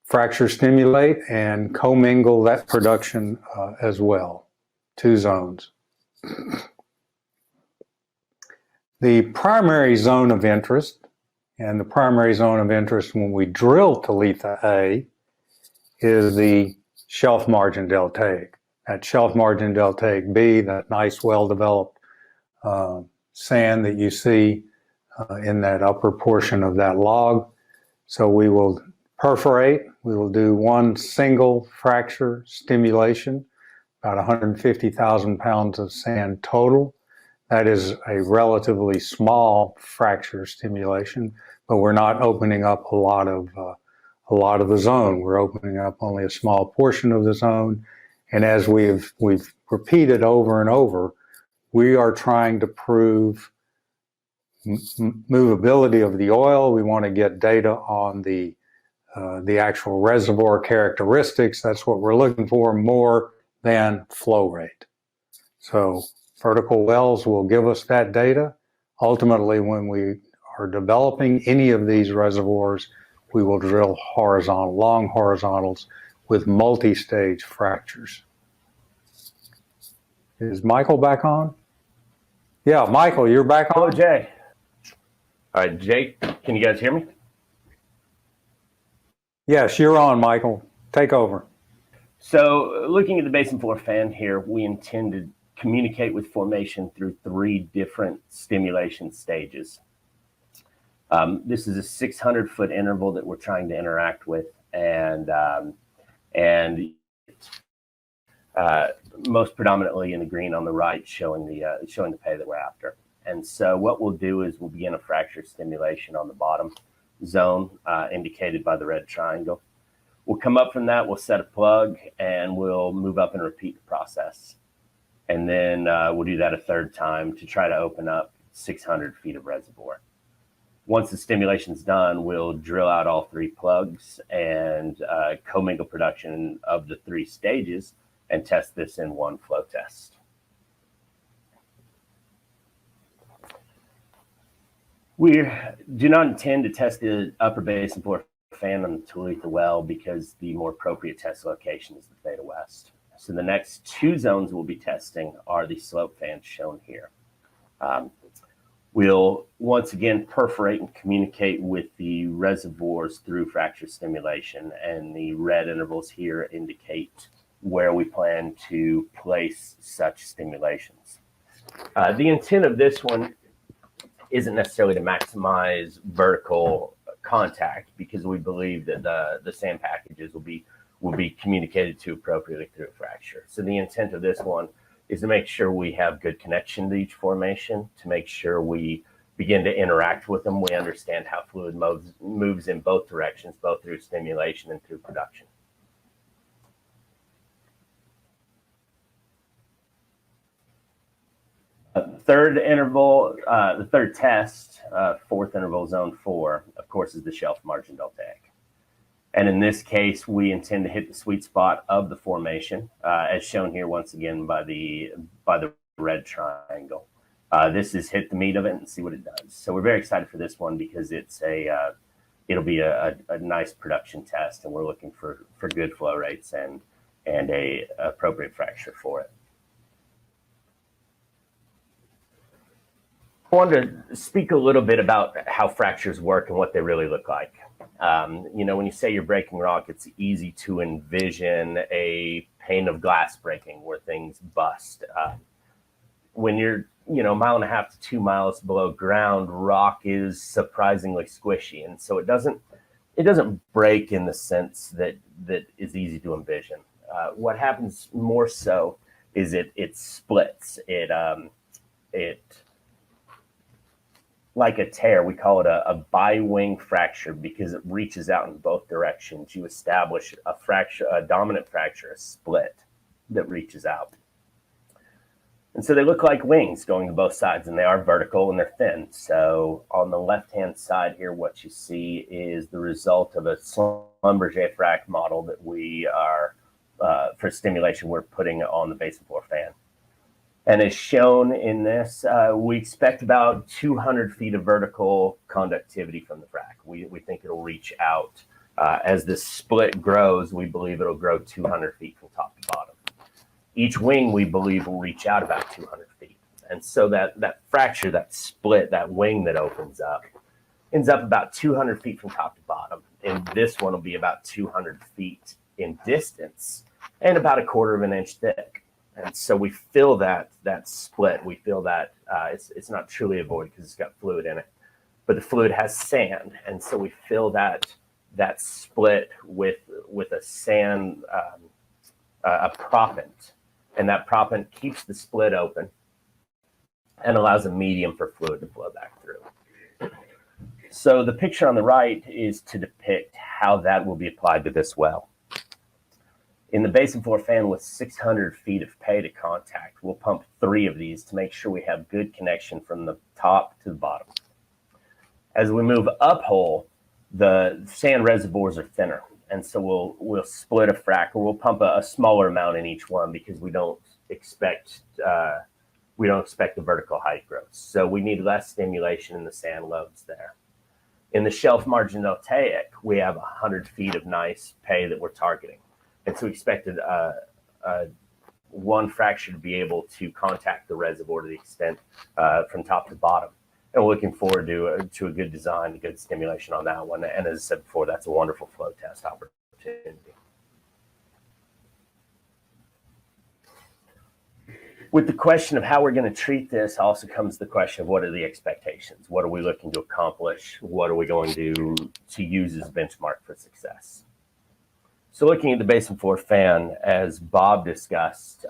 fracture stimulate and commingle that production as well. 2 zones. The primary zone of interest, and the primary zone of interest when we drill Talitha A, is the Shelf Margin Deltaic. That Shelf Margin Deltaic B, that nice well-developed sand that you see in that upper portion of that log. So we will perforate. We will do 1 single fracture stimulation, about 150,000 pounds of sand total. That is a relatively small fracture stimulation, but we're not opening up a lot of the zone. We're opening up only a small portion of the zone. And as we've repeated over and over, we are trying to prove movability of the oil. We want to get data on the actual reservoir characteristics. That's what we're looking for more than flow rate. So vertical wells will give us that data. Ultimately, when we are developing any of these reservoirs, we will drill long horizontals with multi-stage fractures. Is Michael back on? Yeah, Michael, you're back on. Hello, Jay. All right, Jay, can you guys hear me? Yes, you're on, Michael. Take over. So looking at the basin floor fan here, we intend to communicate with formation through 3 different stimulation stages. This is a 600-foot interval that we're trying to interact with, and most predominantly in the green on the right, showing the pay that we're after. And so what we'll do is we'll begin a fracture stimulation on the bottom zone, indicated by the red triangle. We'll come up from that, we'll set a plug, and we'll move up and repeat the process. And then we'll do that a 3rd time to try to open up 600 feet of reservoir. Once the stimulation's done, we'll drill out all 3 plugs and commingle production of the 3 stages and test this in 1 flow test. We do not intend to test the upper basin floor fan on the Talitha Well because the more appropriate test location is the Theta West. So the next 2 zones we'll be testing are the slope fans shown here. We'll once again perforate and communicate with the reservoirs through fracture stimulation, and the red intervals here indicate where we plan to place such stimulations. The intent of this one isn't necessarily to maximize vertical contact, because we believe that the sand packages will be communicated to appropriately through a fracture. So the intent of this one is to make sure we have good connection to each formation, to make sure we begin to interact with them. We understand how fluid moves in both directions, both through stimulation and through production. Third interval, the 3rd test, 4th interval, zone 4, of course, is the Shelf Margin Deltaic. And in this case, we intend to hit the sweet spot of the formation, as shown here once again by the red triangle. This is hit the meat of it and see what it does. So we're very excited for this one because it's it'll be a nice production test, and we're looking for good flow rates and a appropriate fracture for it. I wanted to speak a little bit about how fractures work and what they really look like. You know, when you say you're breaking rock, it's easy to envision a pane of glass breaking where things bust. When you're, you know, 1.5 to 2 miles below ground, rock is surprisingly squishy, and so it doesn't break in the sense that is easy to envision. What happens more so is it splits. It like a tear, we call it a bi-wing fracture because it reaches out in both directions. You establish a fracture, a dominant fracture, a split that reaches out. And so they look like wings going to both sides, and they are vertical and they're thin. So on the left-hand side here, what you see is the result of a Schlumberger frac model that we are, for stimulation, we're putting on the basin floor fan. And as shown in this, we expect about 200 feet of vertical conductivity from the frac. We think it'll reach out. As this split grows, we believe it'll grow 200 feet from top to bottom. Each wing, we believe, will reach out about 200 feet. And so that fracture, that split, that wing that opens up, ends up about 200 feet from top to bottom. And this one will be about 200 feet in distance and about 1/4 inch thick. And so we fill that split. We feel that it's not truly a void because it's got fluid in it, but the fluid has sand, and so we fill that split with a sand a proppant, and that proppant keeps the split open and allows a medium for fluid to flow back through. So the picture on the right is to depict how that will be applied to this well. In the basin floor fan with 600 feet of pay to contact, we'll pump 3 of these to make sure we have good connection from the top to the bottom. As we move uphole, the sand reservoirs are thinner, and so we'll split a frac, or we'll pump a smaller amount in each one because we don't expect the vertical height growth. So we need less stimulation in the sand loads there. In the Shelf Margin Deltaic, we have 100 feet of nice pay that we're targeting. And so we expected one fracture to be able to contact the reservoir to the extent from top to bottom. And we're looking forward to a good design, a good stimulation on that one. And as I said before, that's a wonderful flow test opportunity. With the question of how we're going to treat this also comes the question of what are the expectations? What are we looking to accomplish? What are we going to use as a benchmark for success? So looking at the basin floor fan, as Bob discussed,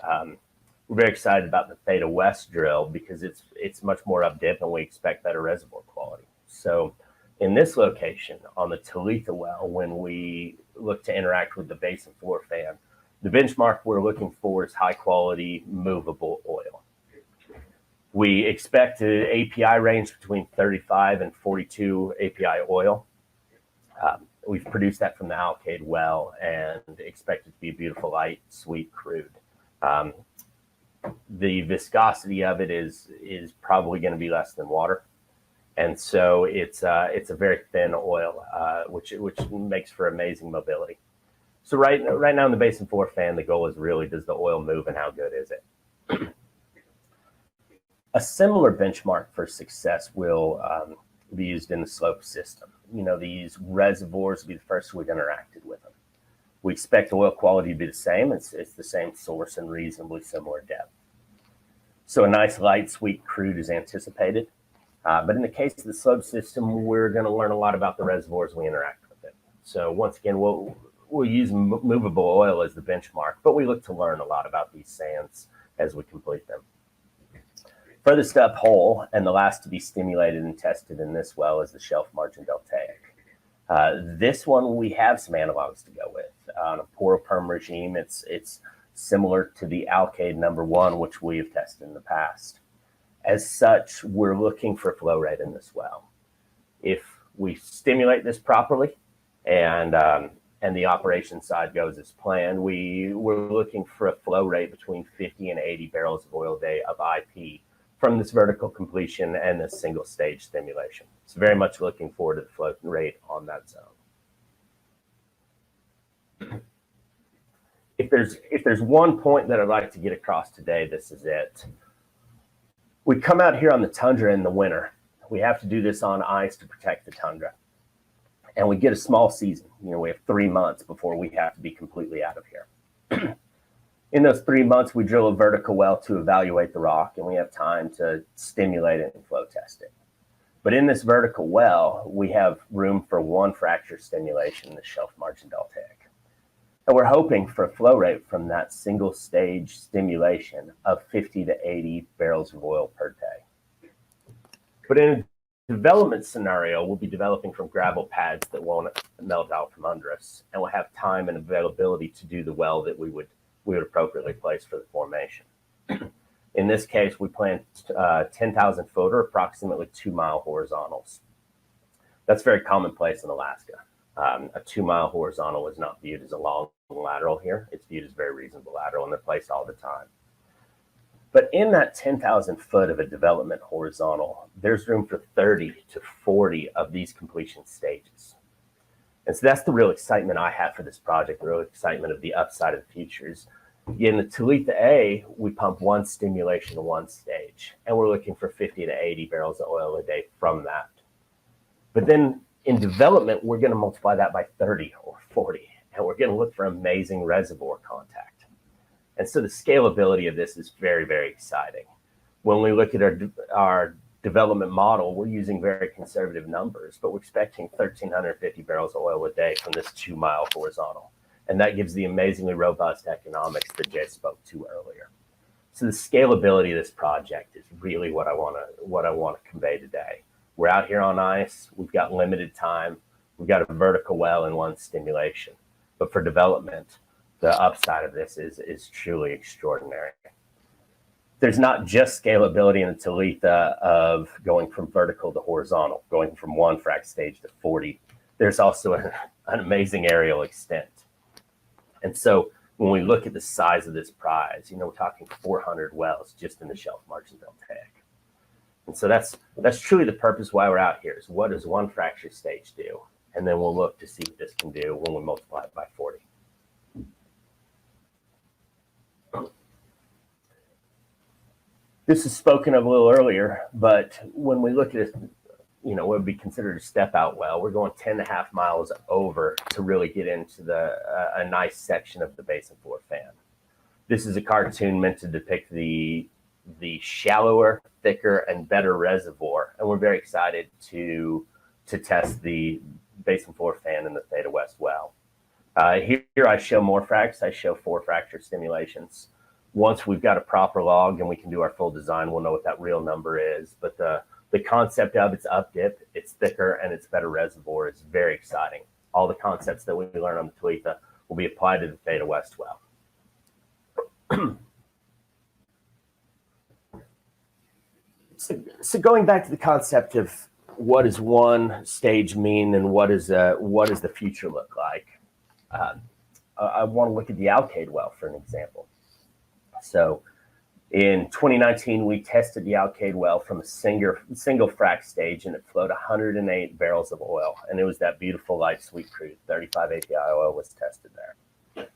we're very excited about the Theta West drill because it's much more up dip and we expect better reservoir quality. So in this location on the Talitha Well, when we look to interact with the basin floor fan, the benchmark we're looking for is high quality movable oil. We expect an API range between 35 and 42 API oil. We've produced that from the Alkaid well and expect it to be beautiful, light, sweet crude. The viscosity of it is probably going to be less than water, and so it's a very thin oil, which makes for amazing mobility. So right now in the basin floor fan, the goal is really, does the oil move and how good is it? A similar benchmark for success will be used in the slope system. You know, these reservoirs will be the first we've interacted with them. We expect oil quality to be the same. It's the same source and reasonably similar depth. So a nice light, sweet crude is anticipated. But in the case of the slope system, we're going to learn a lot about the reservoirs we interact with it. So once again, we'll use movable oil as the benchmark, but we look to learn a lot about these sands as we complete them. Furthest up hole, and the last to be stimulated and tested in this well, is the Shelf Margin Deltaic. This one we have some analogs to go with. On a poroperm regime, it's similar to the Alkaid #1, which we have tested in the past. As such, we're looking for flow rate in this well. If we stimulate this properly and and the operation side goes as planned, we're looking for a flow rate between 50 and 80 barrels of oil a day of IP from this vertical completion and this single stage stimulation. So very much looking forward to the flow rate on that zone. If there's one point that I'd like to get across today, this is it. We come out here on the tundra in the winter. We have to do this on ice to protect the tundra. And we get a small season. You know, we have 3 months before we have to be completely out of here. In those 3 months, we drill a vertical well to evaluate the rock, and we have time to stimulate it and flow test it. But in this vertical well, we have room for 1 fracture stimulation, the Shelf Margin Deltaic. And we're hoping for a flow rate from that single stage stimulation of 50 to 80 barrels of oil per day. But in a development scenario, we'll be developing from gravel pads that won't melt out from under us, and we'll have time and availability to do the well that we would appropriately place for the formation. In this case, we plan 10,000 foot or approximately 2-mile horizontals. That's very commonplace in Alaska. A 2-mile horizontal is not viewed as a long lateral here. It's viewed as a very reasonable lateral, and they're placed all the time. But in that 10,000 foot of a development horizontal, there's room for 30 to 40 of these completion stages. And so that's the real excitement I have for this project, the real excitement of the upside of the futures. In the Talitha A, we pump 1 stimulation to 1 stage, and we're looking for 50 to 80 barrels of oil a day from that. But then in development, we're going to multiply that by 30 or 40, and we're going to look for amazing reservoir contact. And so the scalability of this is very, very exciting. When we look at our development model, we're using very conservative numbers, but we're expecting 1,350 barrels of oil a day from this 2-mile horizontal. And that gives the amazingly robust economics that Jay spoke to earlier. So the scalability of this project is really what I want to convey today. We're out here on ice. We've got limited time. We've got a vertical well and 1 stimulation. But for development, the upside of this is truly extraordinary. There's not just scalability in the Talitha of going from vertical to horizontal, going from 1 frac stage to 40. There's also an amazing aerial extent. And so when we look at the size of this prize, you know, we're talking 400 wells just in the Shelf Margin Deltaic. And so that's truly the purpose why we're out here, is what does 1 fracture stage do? And then we'll look to see what this can do when we multiply it by 40. This is spoken of a little earlier, but when we look at it, you know, what would be considered a step out well, we're going 10.5 miles over to really get into a nice section of the basin floor fan. This is a cartoon meant to depict the shallower, thicker, and better reservoir, and we're very excited to test the basin floor fan in the Theta West well. Here I show more fracs. I show 4 fracture stimulations. Once we've got a proper log and we can do our full design, we'll know what that real number is. But the concept of its up dip, it's thicker, and it's better reservoir is very exciting. All the concepts that we learn on the Talitha will be applied to the Theta West well. So going back to the concept of what does 1 stage mean and what does the future look like, I want to look at the Alkaid well for an example. So in 2019, we tested the Alkaid well from a single frac stage, and it flowed 108 barrels of oil. And it was that beautiful light sweet crude. 35 API oil was tested there.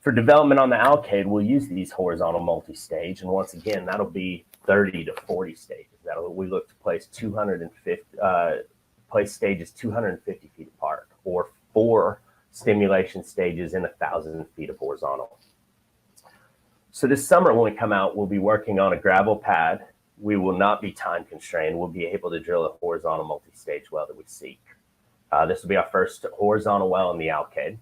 For development on the Alkaid, we'll use these horizontal multi-stage. And once again, that'll be 30 to 40 stages. We look to place stages 250 feet apart, or 4 stimulation stages in 1,000 feet of horizontal. So this summer when we come out, we'll be working on a gravel pad. We will not be time constrained. We'll be able to drill a horizontal multi-stage well that we seek. This will be our first horizontal well in the Alkaid.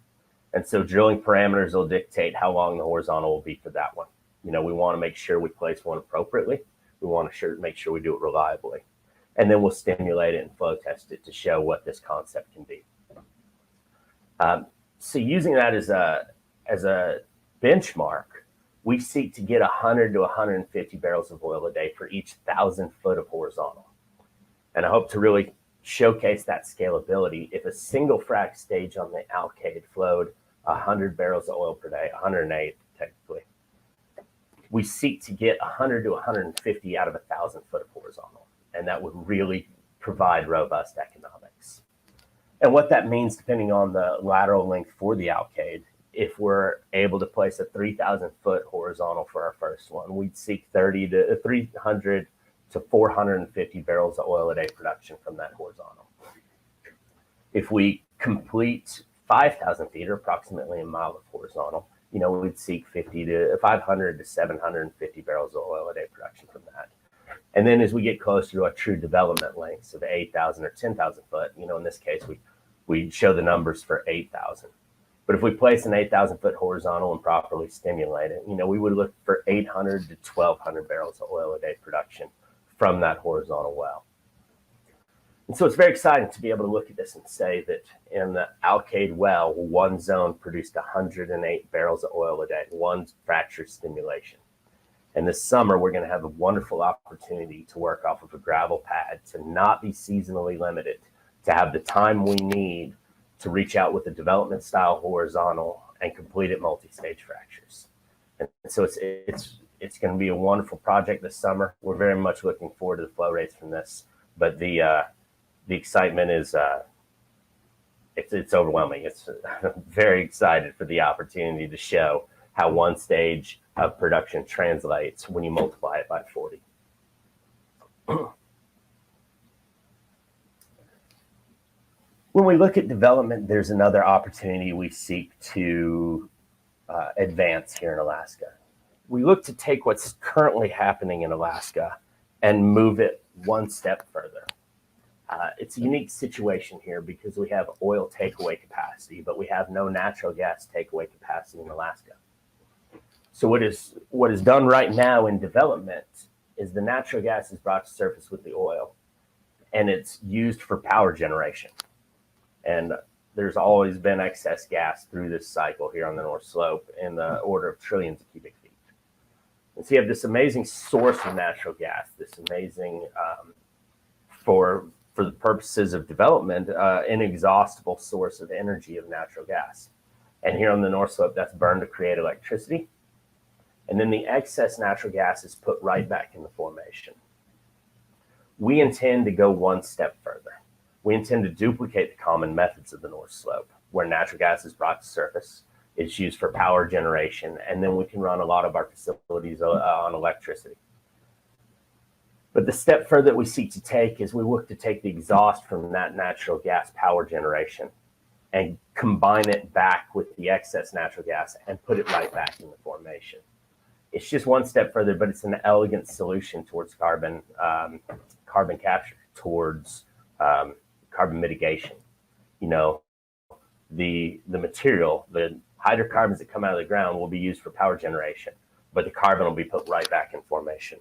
And so drilling parameters will dictate how long the horizontal will be for that one. You know, we want to make sure we place one appropriately. We want to make sure we do it reliably. And then we'll stimulate it and flow test it to show what this concept can be. So using that as a benchmark, we seek to get 100 to 150 barrels of oil a day for each 1,000 foot of horizontal. And I hope to really showcase that scalability. If a single frac stage on the Alkaid flowed 100 barrels of oil per day, 108 technically, we seek to get 100 to 150 out of 1,000 foot of horizontal, and that would really provide robust economics. And what that means, depending on the lateral length for the Alkaid, if we're able to place a 3,000 foot horizontal for our first one, we'd seek 300 to 450 barrels of oil a day production from that horizontal. If we complete 5,000 feet, or approximately a mile of horizontal, we'd seek 500 to 750 barrels of oil a day production from that. And then as we get closer to our true development lengths of 8,000 or 10,000 foot, in this case, we show the numbers for 8,000. But if we place an 8,000 foot horizontal and properly stimulate it, we would look for 800 to 1,200 barrels of oil a day production from that horizontal well. And so it's very exciting to be able to look at this and say that in the Alkaid well, one zone produced 108 barrels of oil a day, one fracture stimulation. And this summer, we're going to have a wonderful opportunity to work off of a gravel pad, to not be seasonally limited, to have the time we need to reach out with a development style horizontal and complete it multi-stage fractures. And so it's going to be a wonderful project this summer. We're very much looking forward to the flow rates from this, but the excitement is it's overwhelming. I'm very excited for the opportunity to show how one stage of production translates when you multiply it by 40. When we look at development, there's another opportunity we seek to advance here in Alaska. We look to take what's currently happening in Alaska and move it one step further. It's a unique situation here because we have oil takeaway capacity, but we have no natural gas takeaway capacity in Alaska. So what is done right now in development is the natural gas is brought to surface with the oil, and it's used for power generation. And there's always been excess gas through this cycle here on the North Slope in the order of trillions of cubic feet. And so you have this amazing source of natural gas, this amazing, for the purposes of development, inexhaustible source of energy of natural gas. And here on the North Slope, that's burned to create electricity. And then the excess natural gas is put right back in the formation. We intend to go one step further. We intend to duplicate the common methods of the North Slope, where natural gas is brought to surface, it's used for power generation, and then we can run a lot of our facilities on electricity. But the step further that we seek to take is we look to take the exhaust from that natural gas power generation and combine it back with the excess natural gas and put it right back in the formation. It's just one step further, but it's an elegant solution towards carbon capture, towards carbon mitigation. The material, the hydrocarbons that come out of the ground will be used for power generation, but the carbon will be put right back in formation.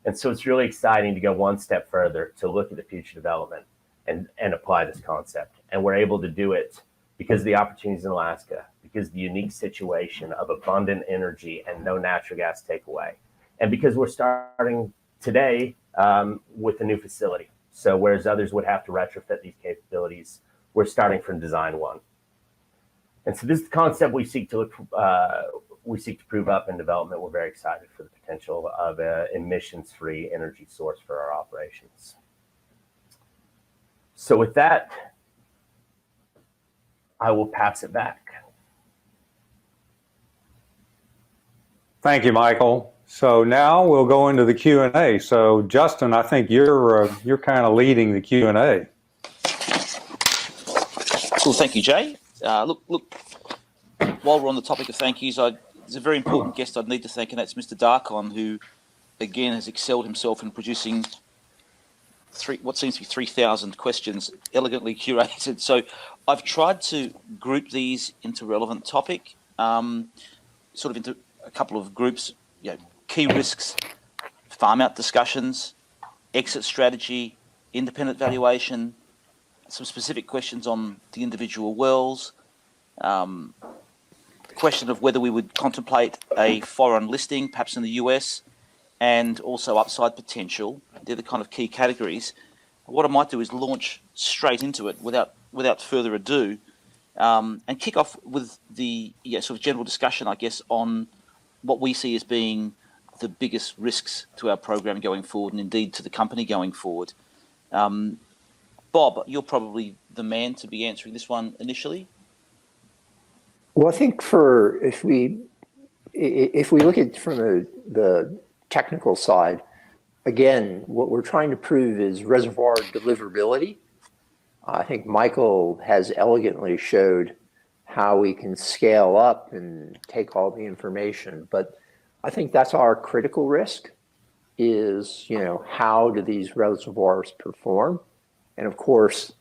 And so it's really exciting to go one step further to look at the future development and apply this concept. And we're able to do it because of the opportunities in Alaska, because of the unique situation of abundant energy and no natural gas takeaway. And because we're starting today with a new facility. So whereas others would have to retrofit these capabilities, we're starting from design one. And so this is the concept we seek to prove up in development. We're very excited for the potential of an emissions-free energy source for our operations. So with that, I will pass it back. Thank you, Michael. So now we'll go into the Q&A. So Justin, I think you're kind of leading the Q&A. Cool, thank you, Jay. Look, while we're on the topic of thank yous, there's a very important guest I'd need to thank, and that's Mr. Darkon, who, again, has excelled himself in producing what seems to be 3,000 questions elegantly curated. So I've tried to group these into relevant topic, sort of into a couple of groups, key risks, farm out discussions, exit strategy, independent valuation, some specific questions on the individual wells, the question of whether we would contemplate a foreign listing, perhaps in the US, and also upside potential. They're the kind of key categories. what I might do is launch straight into it without further ado, and kick off with the sort of general discussion, I guess, on what we see as being the biggest risks to our program going forward, and indeed to the company going forward. Bob, you're probably the man to be answering this one initially. Well, I think if we look at it from the technical side, again, what we're trying to prove is reservoir deliverability. I think Michael has elegantly showed how we can scale up and take all the information, but I think that's our critical risk is, how do these reservoirs perform? And of course,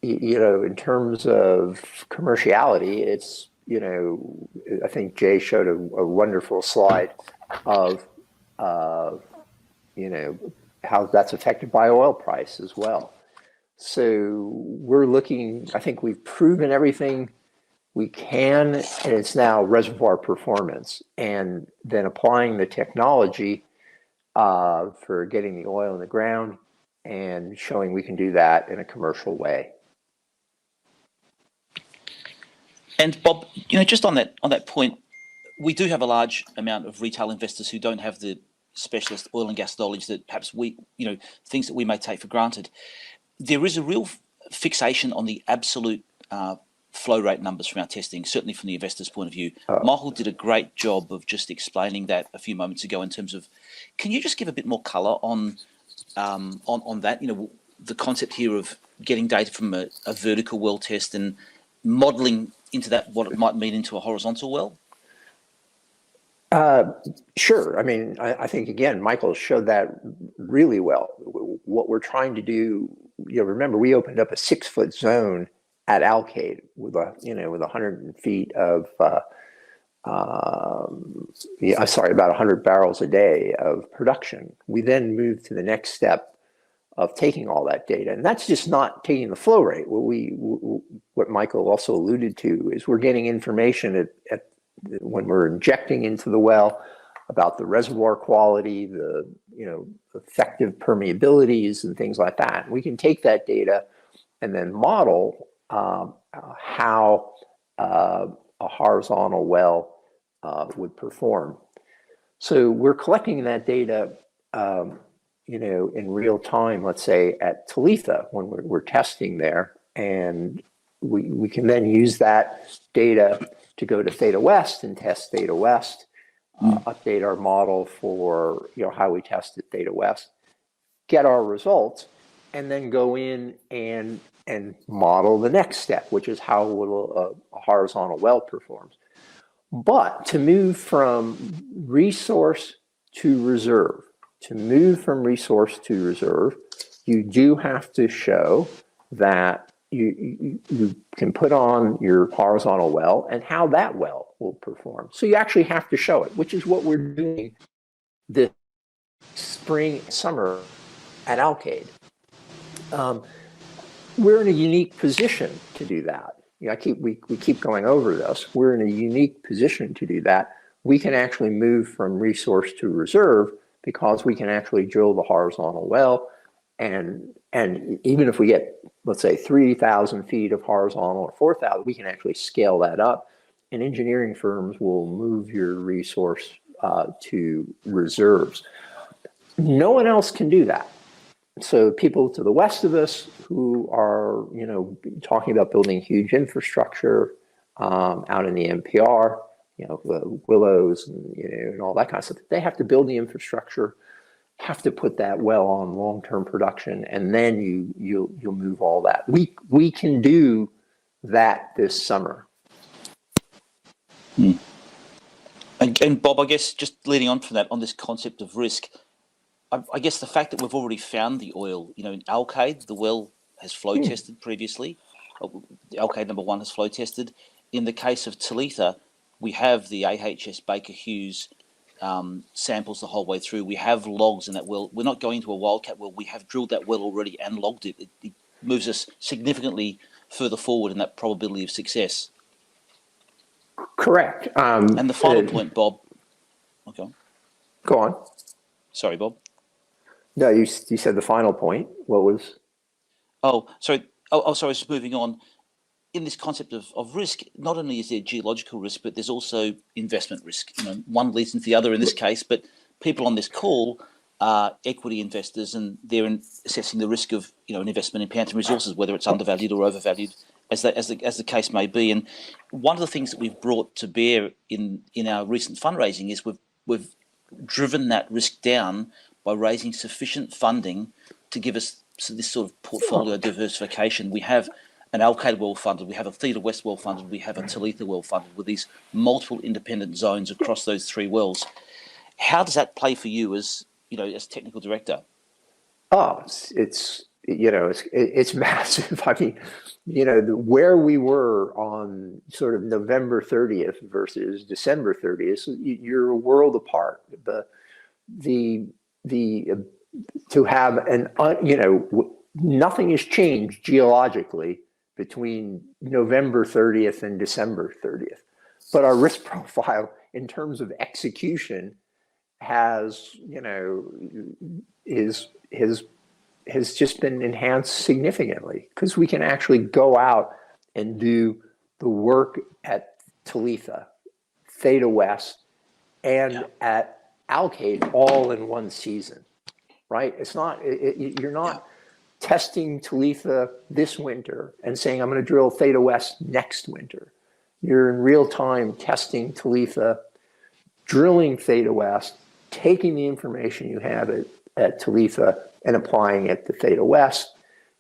in terms of commerciality, it's, I think Jay showed a wonderful slide of, how that's affected by oil price as well. So we're looking, I think we've proven everything we can, and it's now reservoir performance, and then applying the technology for getting the oil in the ground and showing we can do that in a commercial way. And Bob, just on that point, we do have a large amount of retail investors who don't have the specialist oil and gas knowledge that perhaps things that we may take for granted. There is a real fixation on the absolute flow rate numbers from our testing, certainly from the investor's point of view. Michael did a great job of just explaining that a few moments ago in terms of, can you just give a bit more color on that, the concept here of getting data from a vertical well test and modeling into that what it might mean into a horizontal well? Sure. I mean, I think, again, Michael showed that really well. What we're trying to do, remember, we opened up a 6-foot zone at Alkaid with 100 feet of, about 100 barrels a day of production. We then moved to the next step of taking all that data, and that's just not taking the flow rate. What Michael also alluded to is we're getting information when we're injecting into the well about the reservoir quality, the effective permeabilities and things like that. We can take that data and then model how a horizontal well would perform. So we're collecting that data, in real time, let's say at Talitha when we're testing there, and we can then use that data to go to Theta West and test Theta West, update our model for how we tested Theta West, get our results, and then go in and model the next step, which is how will a horizontal well performs. But to move from resource to reserve, you do have to show that you can put on your horizontal well and how that well will perform. So you actually have to show it, which is what we're doing this spring, summer at Alkaid. We're in a unique position to do that. We keep going over this. We're in a unique position to do that. We can actually move from resource to reserve because we can actually drill the horizontal well, and even if we get, let's say, 3,000 feet of horizontal or 4,000, we can actually scale that up, and engineering firms will move your resource to reserves. No one else can do that. So people to the west of us who are, talking about building huge infrastructure out in the NPR, the willows and all that kind of stuff, they have to build the infrastructure, have to put that well on long-term production, and then you'll move all that. We can do that this summer. And Bob, I guess just leading on from that, on this concept of risk, I guess the fact that we've already found the oil, in Alkaid, the well has flow tested previously. Alkaid number 1 has flow tested. In the case of Talitha, we have the AHS Baker Hughes samples the whole way through. We have logs in that well. We're not going to a wildcat well. We have drilled that well already and logged it. It moves us significantly further forward in that probability of success. Correct. And the final point, Bob. Okay. Go on. Sorry, Bob. No, you said the final point. What was? Oh, sorry. Sorry, I was just moving on. In this concept of risk, not only is there geological risk, but there's also investment risk. One leads into the other in this case, but people on this call are equity investors, and they're assessing the risk of an investment in Pantheon Resources, whether it's undervalued or overvalued, as the case may be. And one of the things that we've brought to bear in our recent fundraising is we've driven that risk down by raising sufficient funding to give us this sort of portfolio diversification. We have an Alkaid well funded, we have a Theta West well funded, we have a Talitha well funded, with these multiple independent zones across those 3 wells. How does that play for you as technical director? Oh, it's massive. I mean, where we were on sort of November 30th versus December 30th, you're a world apart. To have nothing has changed geologically between November 30th and December 30th, but our risk profile in terms of execution has just been enhanced significantly, because we can actually go out and do the work at Talitha, Theta West, and at Alkaid all in one season, right? It's not, you're not testing Talitha this winter and saying, I'm going to drill Theta West next winter. You're in real time testing Talitha, drilling Theta West, taking the information you have at Talitha and applying it to Theta West.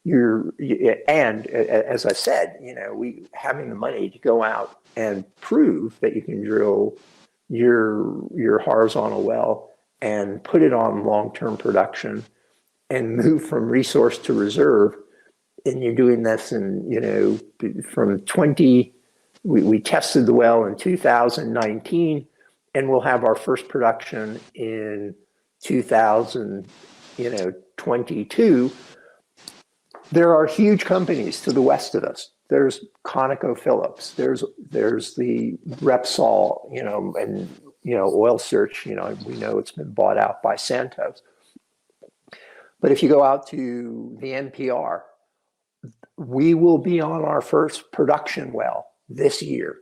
And as I said, we having the money to go out and prove that you can drill your horizontal well and put it on long-term production and move from resource to reserve. And you're doing this in, from we tested the well in 2019, and we'll have our first production in 2022. There are huge companies to the west of us. There's ConocoPhillips. There's the Repsol, and Oil Search. We know it's been bought out by Santos. But if you go out to the NPR, we will be on our first production well this year.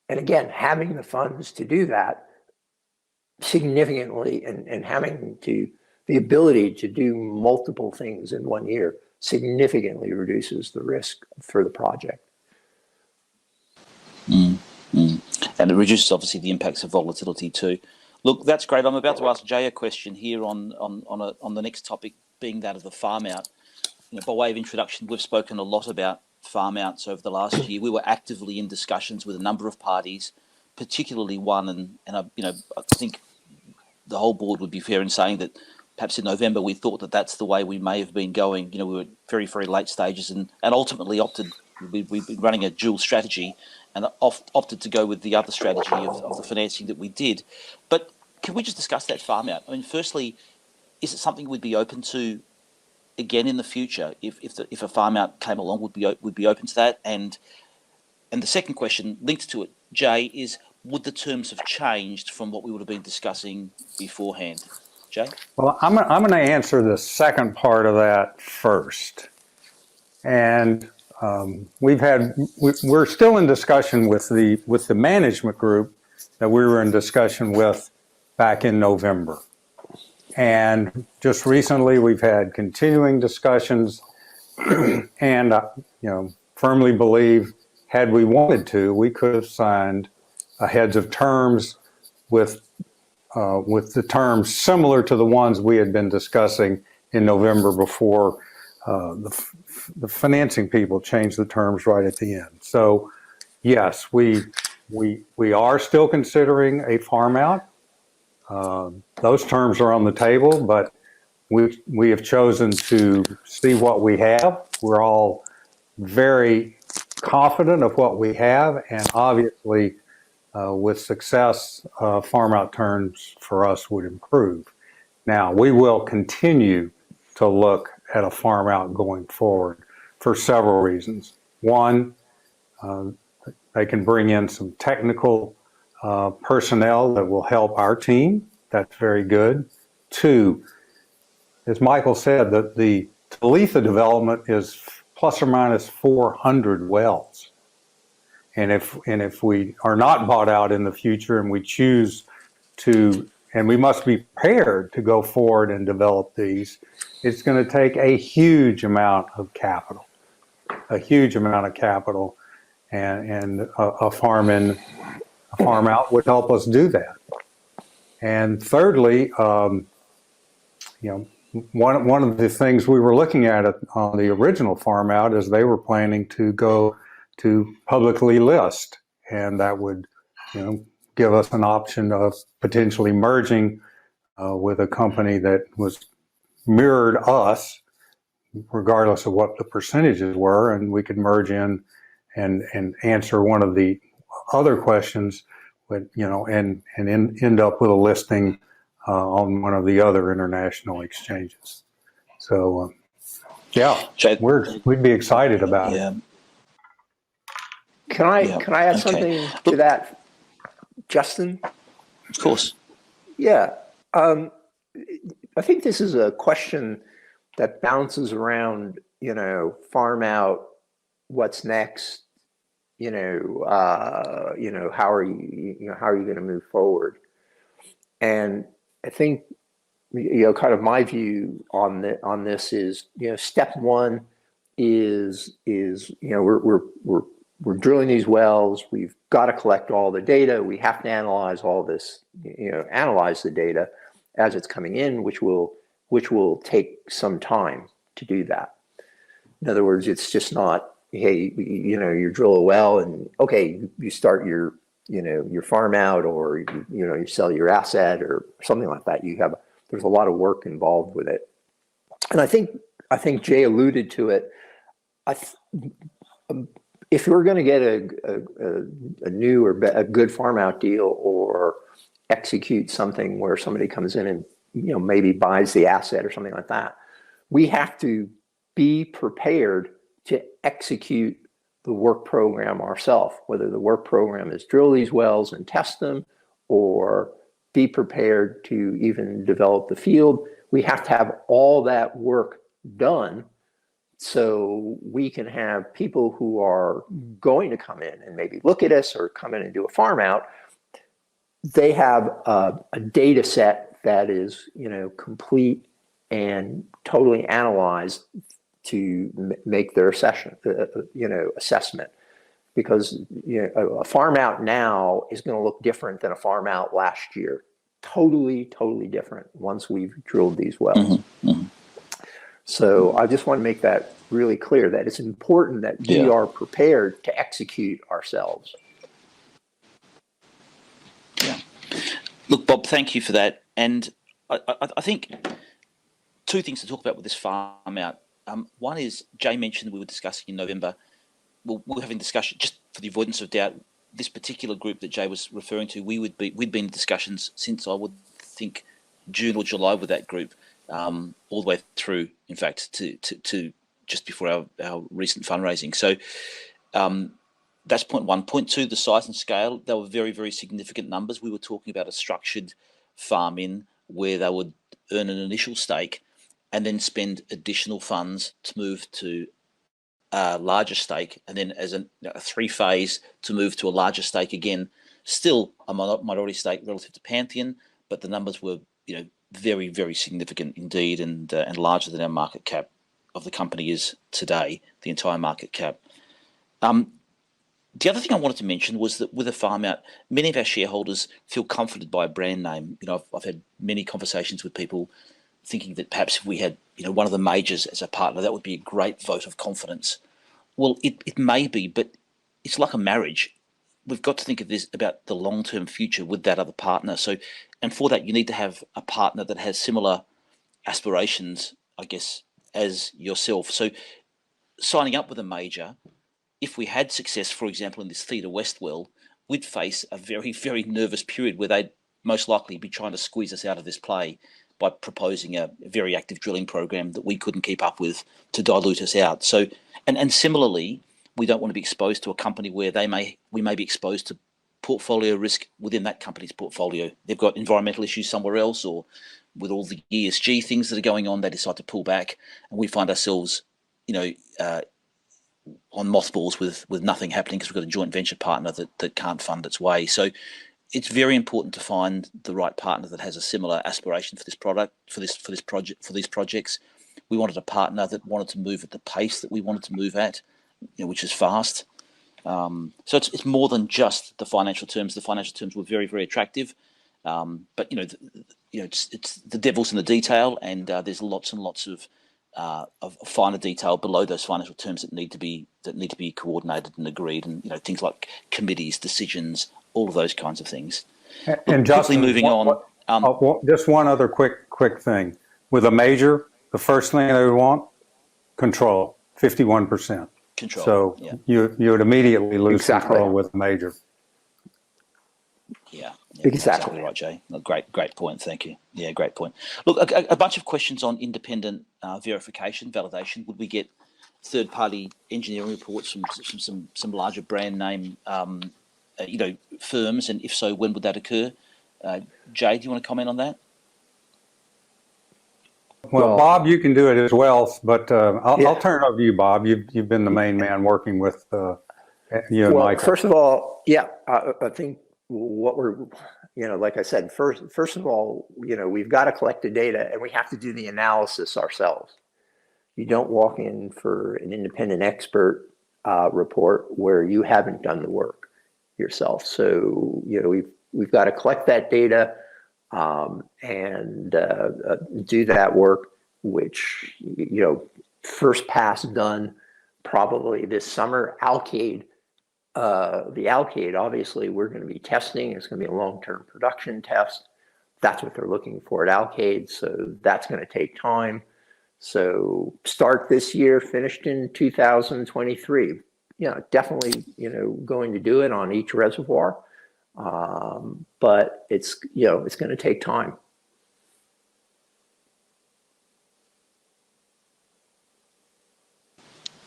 And again, having the funds to do that significantly, and having the ability to do multiple things in 1 year significantly reduces the risk for the project. And it reduces obviously the impacts of volatility too. Look, that's great. I'm about to ask Jay a question here on the next topic, being that of the farm out. By way of introduction, we've spoken a lot about farm outs over the last year. We were actively in discussions with a number of parties, particularly one, and I think the whole board would be fair in saying that perhaps in November we thought that that's the way we may have been going. We were at very, very late stages and ultimately opted. We've been running a dual strategy and opted to go with the other strategy of the financing that we did. But can we just discuss that farm out? I mean, firstly, is it something we'd be open to again in the future if a farm out came along? Would be open to that? And the second question linked to it, Jay, is would the terms have changed from what we would have been discussing beforehand? Jay? Well, I'm going to answer the second part of that first. And we're still in discussion with the management group that we were in discussion with back in November. And just recently we've had continuing discussions and, firmly believe had we wanted to, we could have signed a heads of terms with the terms similar to the ones we had been discussing in November before the financing people changed the terms right at the end. So yes, we are still considering a farm out. Those terms are on the table, but we have chosen to see what we have. We're all very confident of what we have, and obviously with success, farm out terms for us would improve. Now, we will continue to look at a farm out going forward for several reasons. One, they can bring in some technical personnel that will help our team. That's very good. Two, as Michael said, that the Talitha development is plus or minus 400 wells. And if we are not bought out in the future and we choose to, and we must be prepared to go forward and develop these, it's going to take a huge amount of capital, and a farm out would help us do that. And thirdly, one of the things we were looking at on the original farm out is they were planning to go to publicly list, and that would, give us an option of potentially merging with a company that was mirrored us, regardless of what the percentages were, and we could merge in and answer one of the other questions, but and end up with a listing on one of the other international exchanges. So, we'd be excited about it. Can I add something to that, Justin? Of course. Yeah. I think this is a question that bounces around, farm out, what's next, how are you going to move forward? And I think, kind of my view on this is, step one is we're drilling these wells. We've got to collect all the data. We have to analyze all this, analyze the data as it's coming in, which will take some time to do that. In other words, it's just not, hey, you drill a well and okay, you start your farm out, or you sell your asset or something like that. There's a lot of work involved with it, and I think Jay alluded to it. If we're going to get a new or a good farm out deal, or execute something where somebody comes in and maybe buys the asset or something like that, we have to be prepared to execute the work program ourselves, whether the work program is drill these wells and test them, or be prepared to even develop the field. We have to have all that work done so we can have people who are going to come in and maybe look at us or come in and do a farm out. They have a data set that is, complete and totally analyzed to make their assessment, because a farm out now is going to look different than a farm out last year. Totally different once we've drilled these wells. Mm-hmm. Mm-hmm. So I just want to make that really clear, that it's important that we are prepared to execute ourselves. Yeah. Look, Bob, thank you for that. And I think two things to talk about with this farm out. One is, Jay mentioned we were discussing in November. We're having discussion, just for the avoidance of doubt, this particular group that Jay was referring to, we'd been in discussions since, I would think, June or July with that group, all the way through, in fact, to just before our recent fundraising. So that's point one. Point two, the size and scale, they were very, very significant numbers. We were talking about a structured farm in where they would earn an initial stake and then spend additional funds to move to a larger stake, and then as a three-phase to move to a larger stake again. Still a minority stake relative to Pantheon, but the numbers were, very, very significant indeed, and larger than our market cap of the company is today, the entire market cap. The other thing I wanted to mention was that with a farm out, many of our shareholders feel comforted by a brand name. I've had many conversations with people thinking that perhaps if we had, one of the majors as a partner, that would be a great vote of confidence. Well, it may be, but it's like a marriage. We've got to think of this about the long-term future with that other partner. So, and for that, you need to have a partner that has similar aspirations, I guess, as yourself. So signing up with a major, if we had success, for example, in this Theta West well, we'd face a very, very nervous period where they'd most likely be trying to squeeze us out of this play by proposing a very active drilling program that we couldn't keep up with to dilute us out. So, and similarly, we don't want to be exposed to a company where we may be exposed to portfolio risk within that company's portfolio. They've got environmental issues somewhere else, or with all the ESG things that are going on, they decide to pull back, and we find ourselves, on mothballs with nothing happening because we've got a joint venture partner that can't fund its way. So it's very important to find the right partner that has a similar aspiration for this product, for these projects. We wanted a partner that wanted to move at the pace that we wanted to move at, which is fast. So it's more than just the financial terms. The financial terms were very, very attractive, but it's the devil's in the detail, and there's lots and lots of finer detail below those financial terms that need to be coordinated and agreed, and things like committees, decisions, all of those kinds of things. And Justin, moving on. Just one other quick thing. With a major, the first thing they would want, control, 51%. Control. So yeah. you would immediately lose Exactly. control with a major. Yeah, Exactly. right, Jay. Great point. Thank you. Yeah, great point. Look, a bunch of questions on independent verification, validation. Would we get third-party engineering reports from some larger brand name, firms? And if so, when would that occur? Jay, do you want to comment on that? Well, Bob, you can do it as well, but I'll turn it over to you, Bob. You've been the main man working with you and Michael. First of all, yeah, I think what we're, like I said, first of all, we've got to collect the data and we have to do the analysis ourselves. You don't walk in for an independent expert report where you haven't done the work yourself. So, we've got to collect that data and do that work, which, first pass done probably this summer. Alkaid. The Alkaid, obviously, we're going to be testing. It's going to be a long-term production test. That's what they're looking for at Alkaid. So that's going to take time. So start this year, finished in 2023. Definitely, going to do it on each reservoir. But it's going to take time.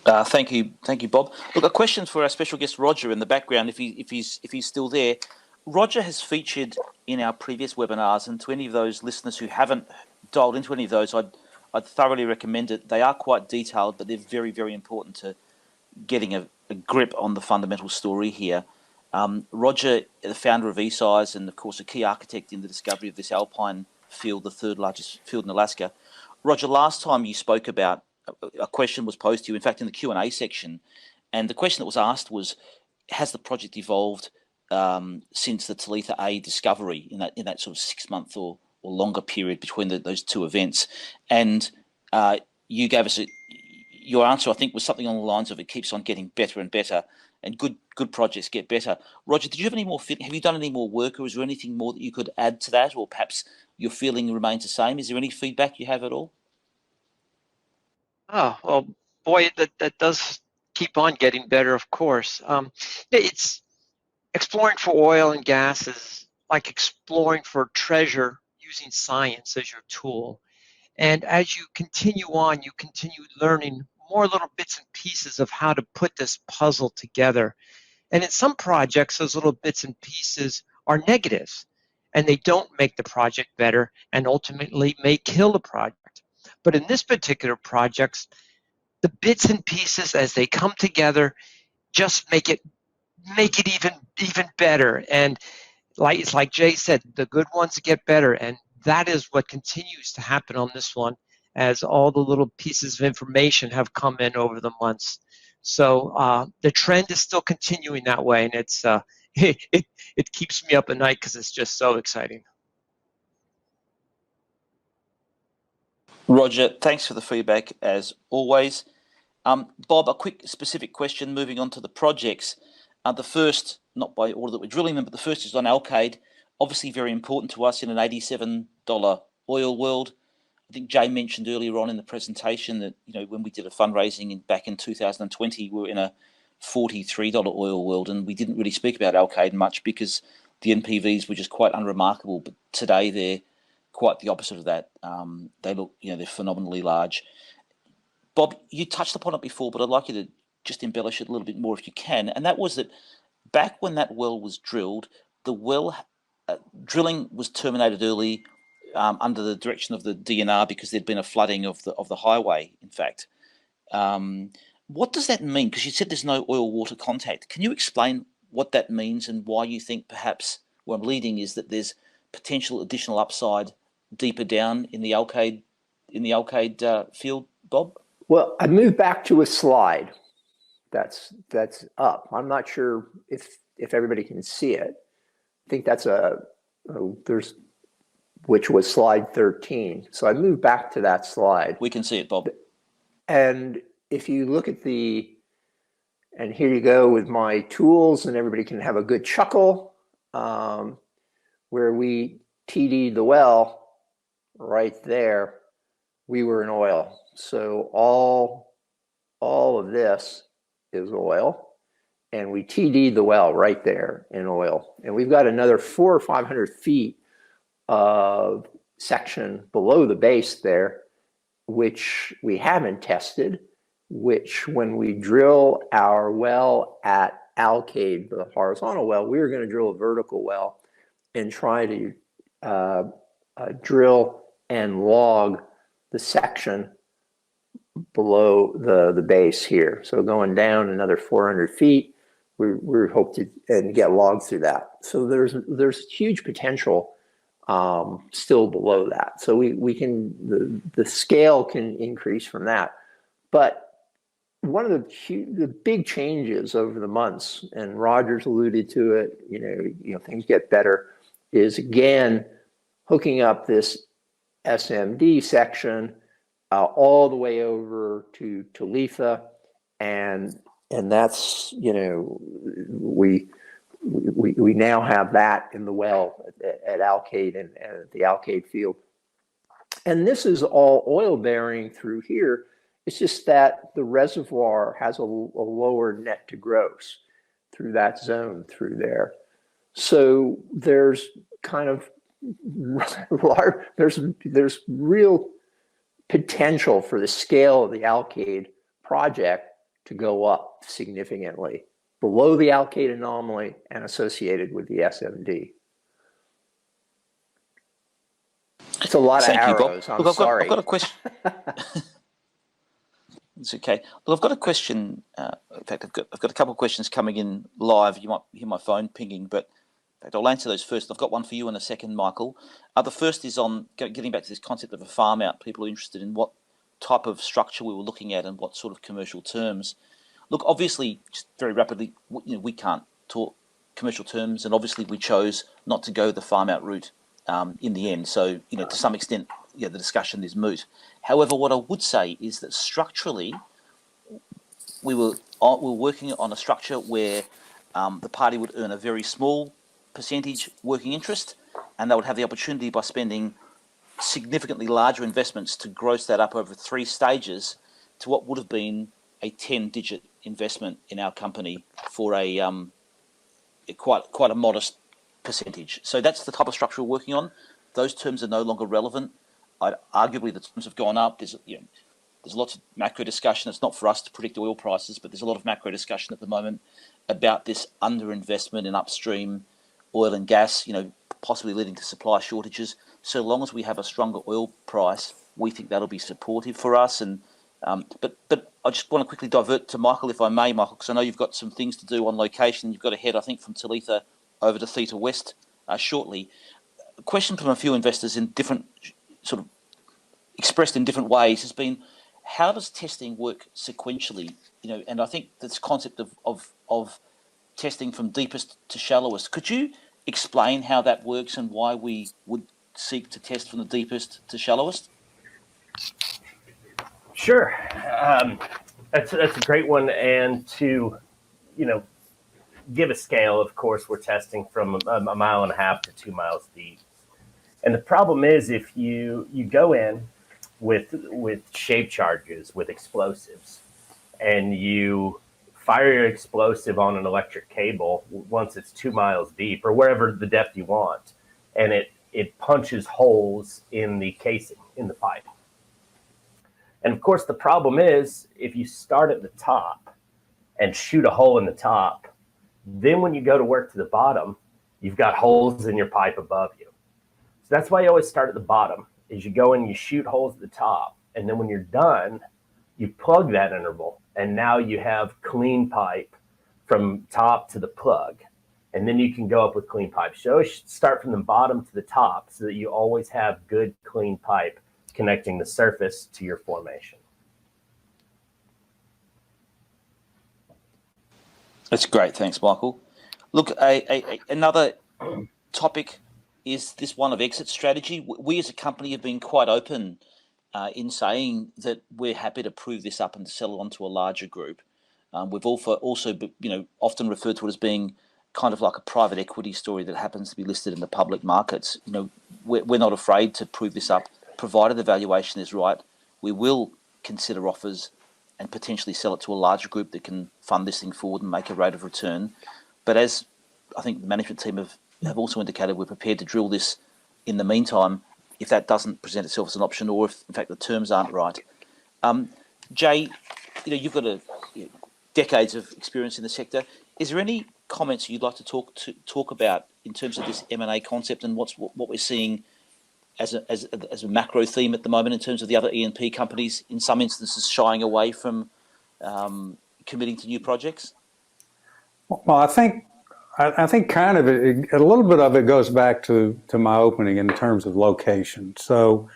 Thank you, Bob. Look, a question for our special guest Roger in the background, if he's still there. Roger has featured in our previous webinars, and to any of those listeners who haven't dialed into any of those, I'd thoroughly recommend it. They are quite detailed, but they're very, very important to getting a grip on the fundamental story here. Roger, the founder of eSize, and of course a key architect in the discovery of this alpine field, the third largest field in Alaska. Roger, last time you spoke about, a question was posed to you, in fact, in the Q&A section, and the question that was asked was, has the project evolved since the Talitha A discovery in that sort of 6 month or longer period between those two events? And you gave us your answer, I think, was something along the lines of, it keeps on getting better and better, and good projects get better. Roger, did you have any more? Have you done any more work, or is there anything more that you could add to that, or perhaps your feeling remains the same? Is there any feedback you have at all? Oh, well, boy, that does keep on getting better, of course. It's exploring for oil and gas is like exploring for treasure using science as your tool. And as you continue on, you continue learning more little bits and pieces of how to put this puzzle together. And in some projects, those little bits and pieces are negatives, and they don't make the project better and ultimately may kill the project. But in this particular project, the bits and pieces as they come together just make it even better. And it's like Jay said, the good ones get better, and that is what continues to happen on this one as all the little pieces of information have come in over the months. So the trend is still continuing that way, and it's it keeps me up at night because it's just so exciting. Roger, thanks for the feedback as always. Bob, a quick specific question moving on to the projects. The first, not by order that we're drilling them, but the first is on Alkaid. Obviously very important to us in an $87 oil world. I think Jay mentioned earlier on in the presentation that, when we did a fundraising back in 2020, we were in a $43 oil world, and we didn't really speak about Alkaid much because the NPVs were just quite unremarkable. But today they're quite the opposite of that. They look, they're phenomenally large. Bob, you touched upon it before, but I'd like you to just embellish it a little bit more if you can. And that was that back when that well was drilled, the well drilling was terminated early under the direction of the DNR because there'd been a flooding of the highway, in fact. What does that mean? Because you said there's no oil-water contact. Can you explain what that means and why you think perhaps where I'm leading is that there's potential additional upside deeper down in the Alkaid field, Bob? Well, I moved back to a slide that's up. I'm not sure if everybody can see it. I think that's which was slide 13. So I moved back to that slide. We can see it, Bob. And if you look at and here you go with my tools, and everybody can have a good chuckle, where we TD'd the well right there, we were in oil. So all of this is oil, and we TD'd the well right there in oil. And we've got another 400 or 500 feet of section below the base there, which we haven't tested, which when we drill our well at Alkaid, the horizontal well, we were going to drill a vertical well and try to drill and log the section below the base here. So going down another 400 feet, we hope to and get logs through that. So there's huge potential still below that. So we can the scale can increase from that. But one of the big changes over the months, and Roger's alluded to it, you know things get better, is again hooking up this SMD section all the way over to Talitha, and that's we now have that in the well at Alkaid and at the Alkaid field, and this is all oil bearing through here. It's just that the reservoir has a lower net to gross through that zone through there. So there's kind of there's real potential for the scale of the Alkaid project to go up significantly below the Alkaid anomaly and associated with the SMD. It's a lot of arrows. I'm sorry. I've got a question. It's okay. Well, I've got a question. In fact, I've got a couple of questions coming in live. You might hear my phone pinging, but in fact, I'll answer those first. I've got one for you in a second, Michael. The first is on getting back to this concept of a farm out. People are interested in what type of structure we were looking at and what sort of commercial terms. Look, obviously, just very rapidly, we can't talk commercial terms, and obviously we chose not to go the farm out route in the end. So, to some extent, the discussion is moot. However, what I would say is that structurally, we were working on a structure where the party would earn a very small percentage working interest, and they would have the opportunity by spending significantly larger investments to gross that up over 3 stages to what would have been a 10-digit investment in our company for a quite a modest percentage. So that's the type of structure we're working on. Those terms are no longer relevant. Arguably, the terms have gone up. There's lots of macro discussion. It's not for us to predict oil prices, but there's a lot of macro discussion at the moment about this underinvestment in upstream oil and gas, possibly leading to supply shortages. So long as we have a stronger oil price, we think that'll be supportive for us. And but I just want to quickly divert to Michael, if I may, Michael, because I know you've got some things to do on location. You've got to head, I think, from Talitha over to Theta West shortly. A question from a few investors in different sort of expressed in different ways has been, how does testing work sequentially? And I think this concept of testing from deepest to shallowest. Could you explain how that works and why we would seek to test from the deepest to shallowest? Sure. That's a great one. And to, give a scale, of course, we're testing from a 1.5 miles to 2 miles deep. And the problem is if you go in with shape charges, with explosives, and you fire your explosive on an electric cable once it's 2 miles deep or wherever the depth you want, and it punches holes in the casing, in the pipe. And of course, the problem is if you start at the top and shoot a hole in the top, Then when you go to work to the bottom, you've got holes in your pipe above you. So that's why you always start at the bottom, is you go and you shoot holes at the top. And then when you're done, you plug that interval. And now you have clean pipe from top to the plug. And then you can go up with clean pipe. So always start from the bottom to the top so that you always have good clean pipe connecting the surface to your formation. That's great. Thanks, Michael. Look, another topic is this one of exit strategy. We as a company have been quite open in saying that we're happy to prove this up and sell it on to a larger group. We've also often referred to it as being kind of like a private equity story that happens to be listed in the public markets. We're not afraid to prove this up, provided the valuation is right. We will consider offers and potentially sell it to a larger group that can fund this thing forward and make a rate of return. But as I think the management team have also indicated, we're prepared to drill this in the meantime if that doesn't present itself as an option, or if in fact the terms aren't right. Jay, you've got decades of experience in the sector. Is there any comments you'd like to talk about in terms of this M&A concept and what we're seeing as a macro theme at the moment in terms of the other E&P companies, in some instances shying away from committing to new projects? Well, I think kind of a little bit of it goes back to my opening in terms of location. So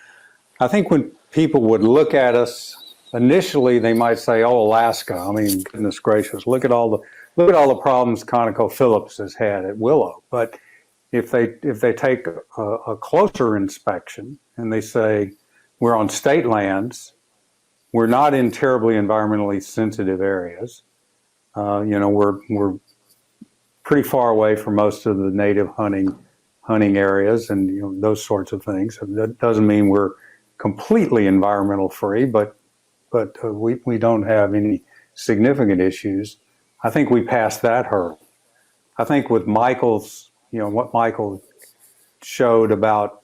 I think when people would look at us initially, they might say, "Oh, Alaska. I mean, goodness gracious, look at all the problems ConocoPhillips has had at Willow." But if they take a closer inspection and they say, "We're on state lands, we're not in terribly environmentally sensitive areas, we're pretty far away from most of the native hunting areas and those sorts of things." That doesn't mean we're completely environmental free, but we don't have any significant issues. I think we passed that hurdle. I think with Michael's, what Michael showed about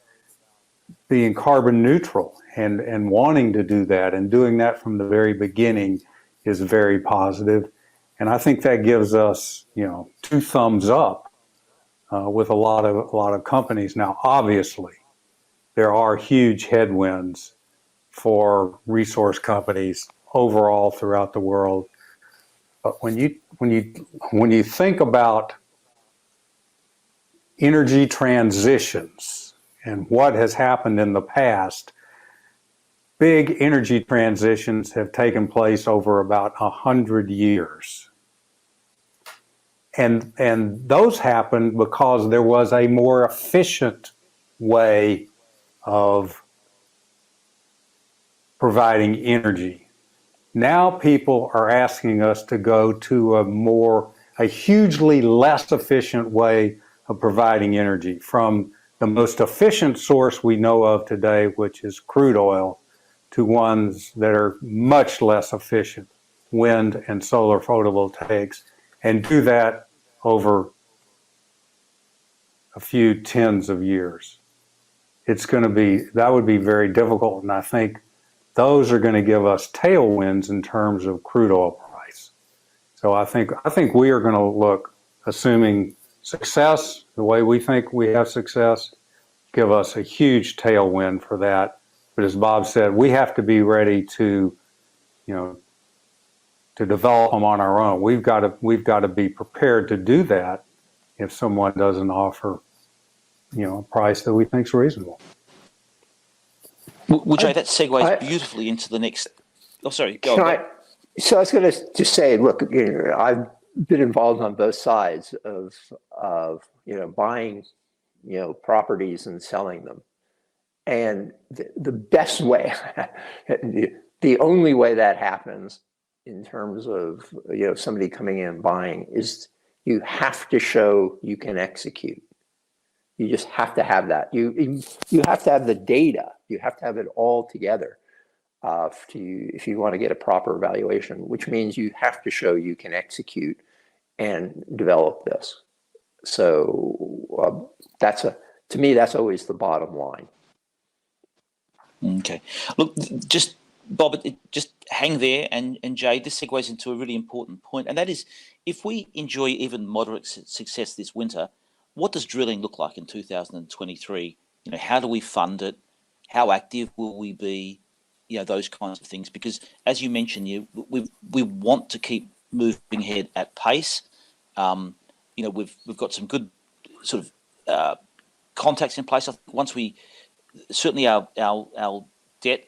being carbon neutral and wanting to do that and doing that from the very beginning is very positive. And I think that gives us, 2 thumbs up with a lot of companies. Now, obviously, there are huge headwinds for resource companies overall throughout the world. But when you think about energy transitions and what has happened in the past, big energy transitions have taken place over about 100 years. And those happened because there was a more efficient way of providing energy. Now people are asking us to go to a hugely less efficient way of providing energy, from the most efficient source we know of today, which is crude oil, to ones that are much less efficient, wind and solar photovoltaics, and do that over a few tens of years. That would be very difficult, and I think those are going to give us tailwinds in terms of crude oil price. So I think we are going to look, assuming success, the way we think we have success, give us a huge tailwind for that. But as Bob said, we have to be ready to develop them on our own. We've got to be prepared to do that if someone doesn't offer, a price that we think is reasonable. Well, Jay, that segues beautifully into the next. Oh, sorry. Go on. So I was going to just say, look, I've been involved on both sides of buying, properties and selling them, and the best way, the only way that happens in terms of somebody coming in and buying is you have to show you can execute. You just have to have that. You have to have the data. You have to have it all together if you want to get a proper evaluation, which means you have to show you can execute and develop this. So to me, that's always the bottom line. Okay. Look, just Bob, just hang there, and Jay, this segues into a really important point, and that is, if we enjoy even moderate success this winter, what does drilling look like in 2023? How do we fund it? How active will we be? Those kinds of things. Because as you mentioned, we want to keep moving ahead at pace. We've got some good sort of contacts in place. I think once certainly our debt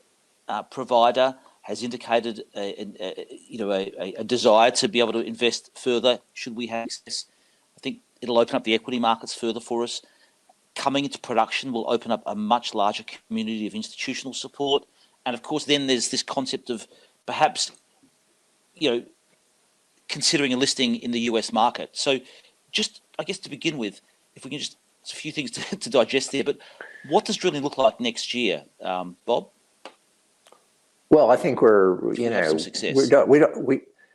provider has indicated a desire to be able to invest further should we have access. I think it'll open up the equity markets further for us. Coming into production will open up a much larger community of institutional support. And of course, then there's this concept of perhaps, considering a listing in the US market. So just, I guess to begin with, if we can just, it's a few things to digest there, but what does drilling look like next year, Bob? Well, I think some success.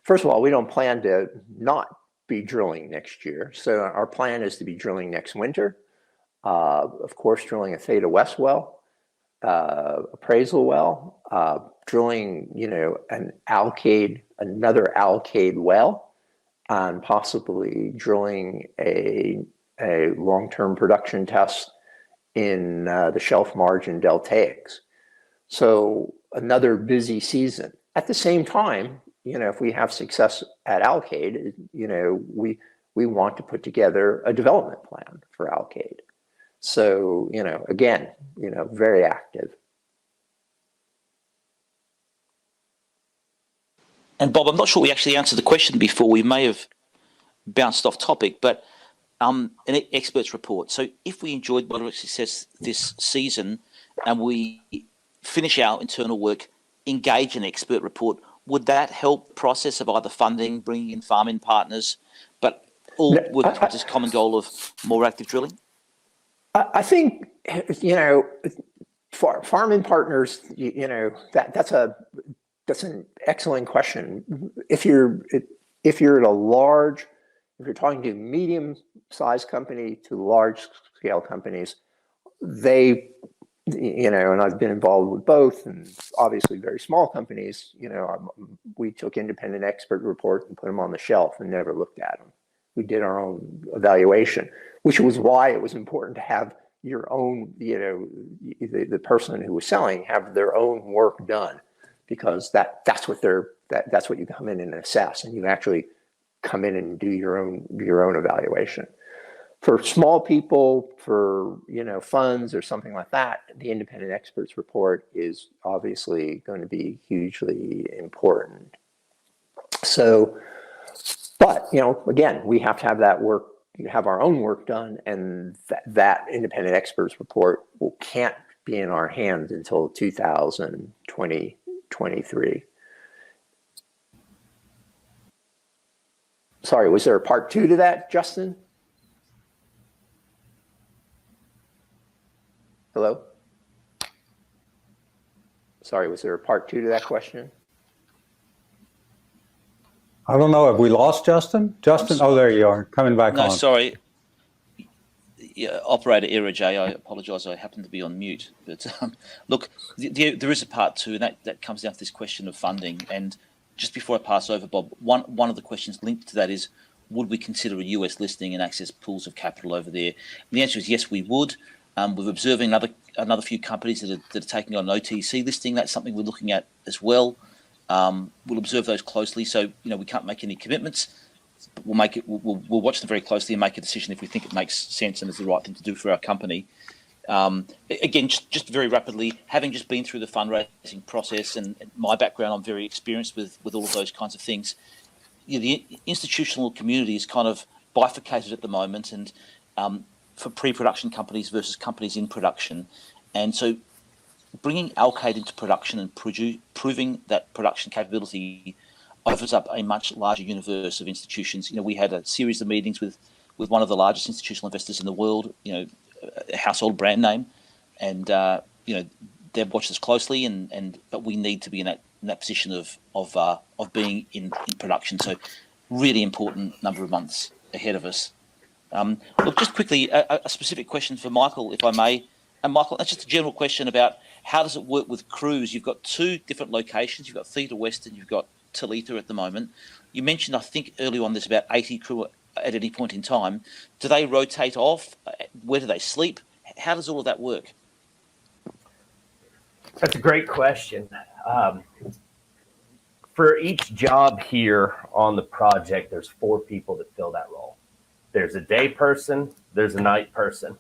First of all, we don't plan to not be drilling next year. So our plan is to be drilling next winter. Of course, drilling a Theta West well, appraisal well, drilling, another Alkaid well, and possibly drilling a long-term production test in the Shelf Margin Deltaics. So another busy season. At the same time, if we have success at Alkaid, we want to put together a development plan for Alkaid. So, again, very active. And Bob, I'm not sure we actually answered the question before. We may have bounced off topic, but an expert's report. So if we enjoyed moderate success this season and we finish our internal work, engage an expert report, would that help process of either funding, bringing in farm-in partners, but all working towards this common goal of more active drilling? I think, farm-in partners, that's an excellent question. If you're talking to medium-sized company to large-scale companies, and I've been involved with both, and obviously very small companies, we took independent expert reports and put them on the shelf and never looked at them. We did our own evaluation, which was why it was important to have your own, the person who was selling have their own work done, because that's what you come in and assess, and you actually come in and do your own evaluation. For small people, for funds or something like that, the independent experts report is obviously going to be hugely important. So, but again, we have to have that work, have our own work done, and that independent experts report can't be in our hands until 2023. Sorry, was there a part 2 to that, Justin? Hello? Sorry, was there a part 2 to that question? I don't know. Have we lost Justin? Justin, oh, there you are, coming back on. No, sorry. Yeah, operator error, Jay. I apologise. I happen to be on mute. But look, there is a part 2, and that comes down to this question of funding. And just before I pass over, Bob, one of the questions linked to that is, would we consider a US listing and access pools of capital over there? And the answer is yes, we would. We're observing another few companies that are taking on an OTC listing. That's something we're looking at as well. We'll observe those closely. So we can't make any commitments, but we'll watch them very closely and make a decision if we think it makes sense and is the right thing to do for our company. Again, just very rapidly, having just been through the fundraising process and my background, I'm very experienced with all of those kinds of things. The institutional community is kind of bifurcated at the moment, and for pre-production companies versus companies in production. And so bringing Alkaid into production and proving that production capability opens up a much larger universe of institutions. We had a series of meetings with one of the largest institutional investors in the world, a household brand name, and they've watched us closely, but we need to be in that position of being in production. So really important number of months ahead of us. Look, just quickly, a specific question for Michael, if I may. And Michael, that's just a general question about How does it work with crews? You've got two different locations. You've got Theta West and you've got Talitha at the moment. You mentioned, I think, early on there's about 80 crew at any point in time. Do they rotate off? Where do they sleep? How does all of that work? That's a great question. For each job here on the project, there's 4 people that fill that role. There's a day person, there's a night person.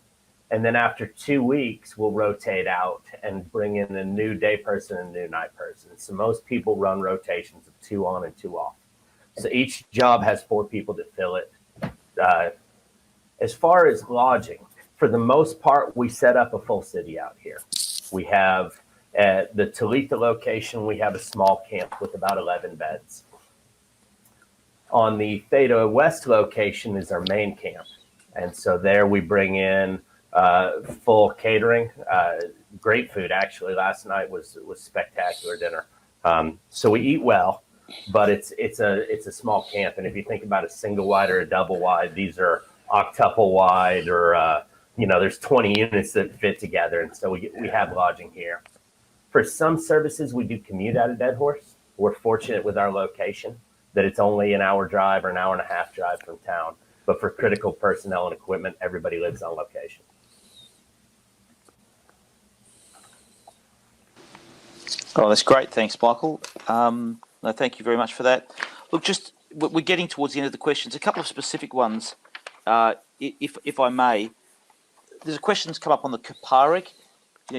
And then after 2 weeks, we'll rotate out and bring in a new day person and a new night person. So most people run rotations of 2 on and 2 off. So each job has 4 people that fill it. As far as lodging, for the most part, we set up a full city out here. We have at the Talitha location, we have a small camp with about 11 beds. On the Theta West location is our main camp. And so there we bring in full catering, great food. Actually, last night was spectacular dinner. So we eat well, but it's a small camp. And if you think about a single wide or a double wide, these are octuple wide, or there's 20 units that fit together. And so we have lodging here. For some services, we do commute out of Deadhorse. We're fortunate with our location that it's only an hour drive or an hour and a half drive from town. But for critical personnel and equipment, everybody lives on location. Oh, that's great. Thanks, Michael. No, thank you very much for that. Look, we're getting towards the end of the questions. A couple of specific ones, if I may. There's a question that's come up on the Kaparic.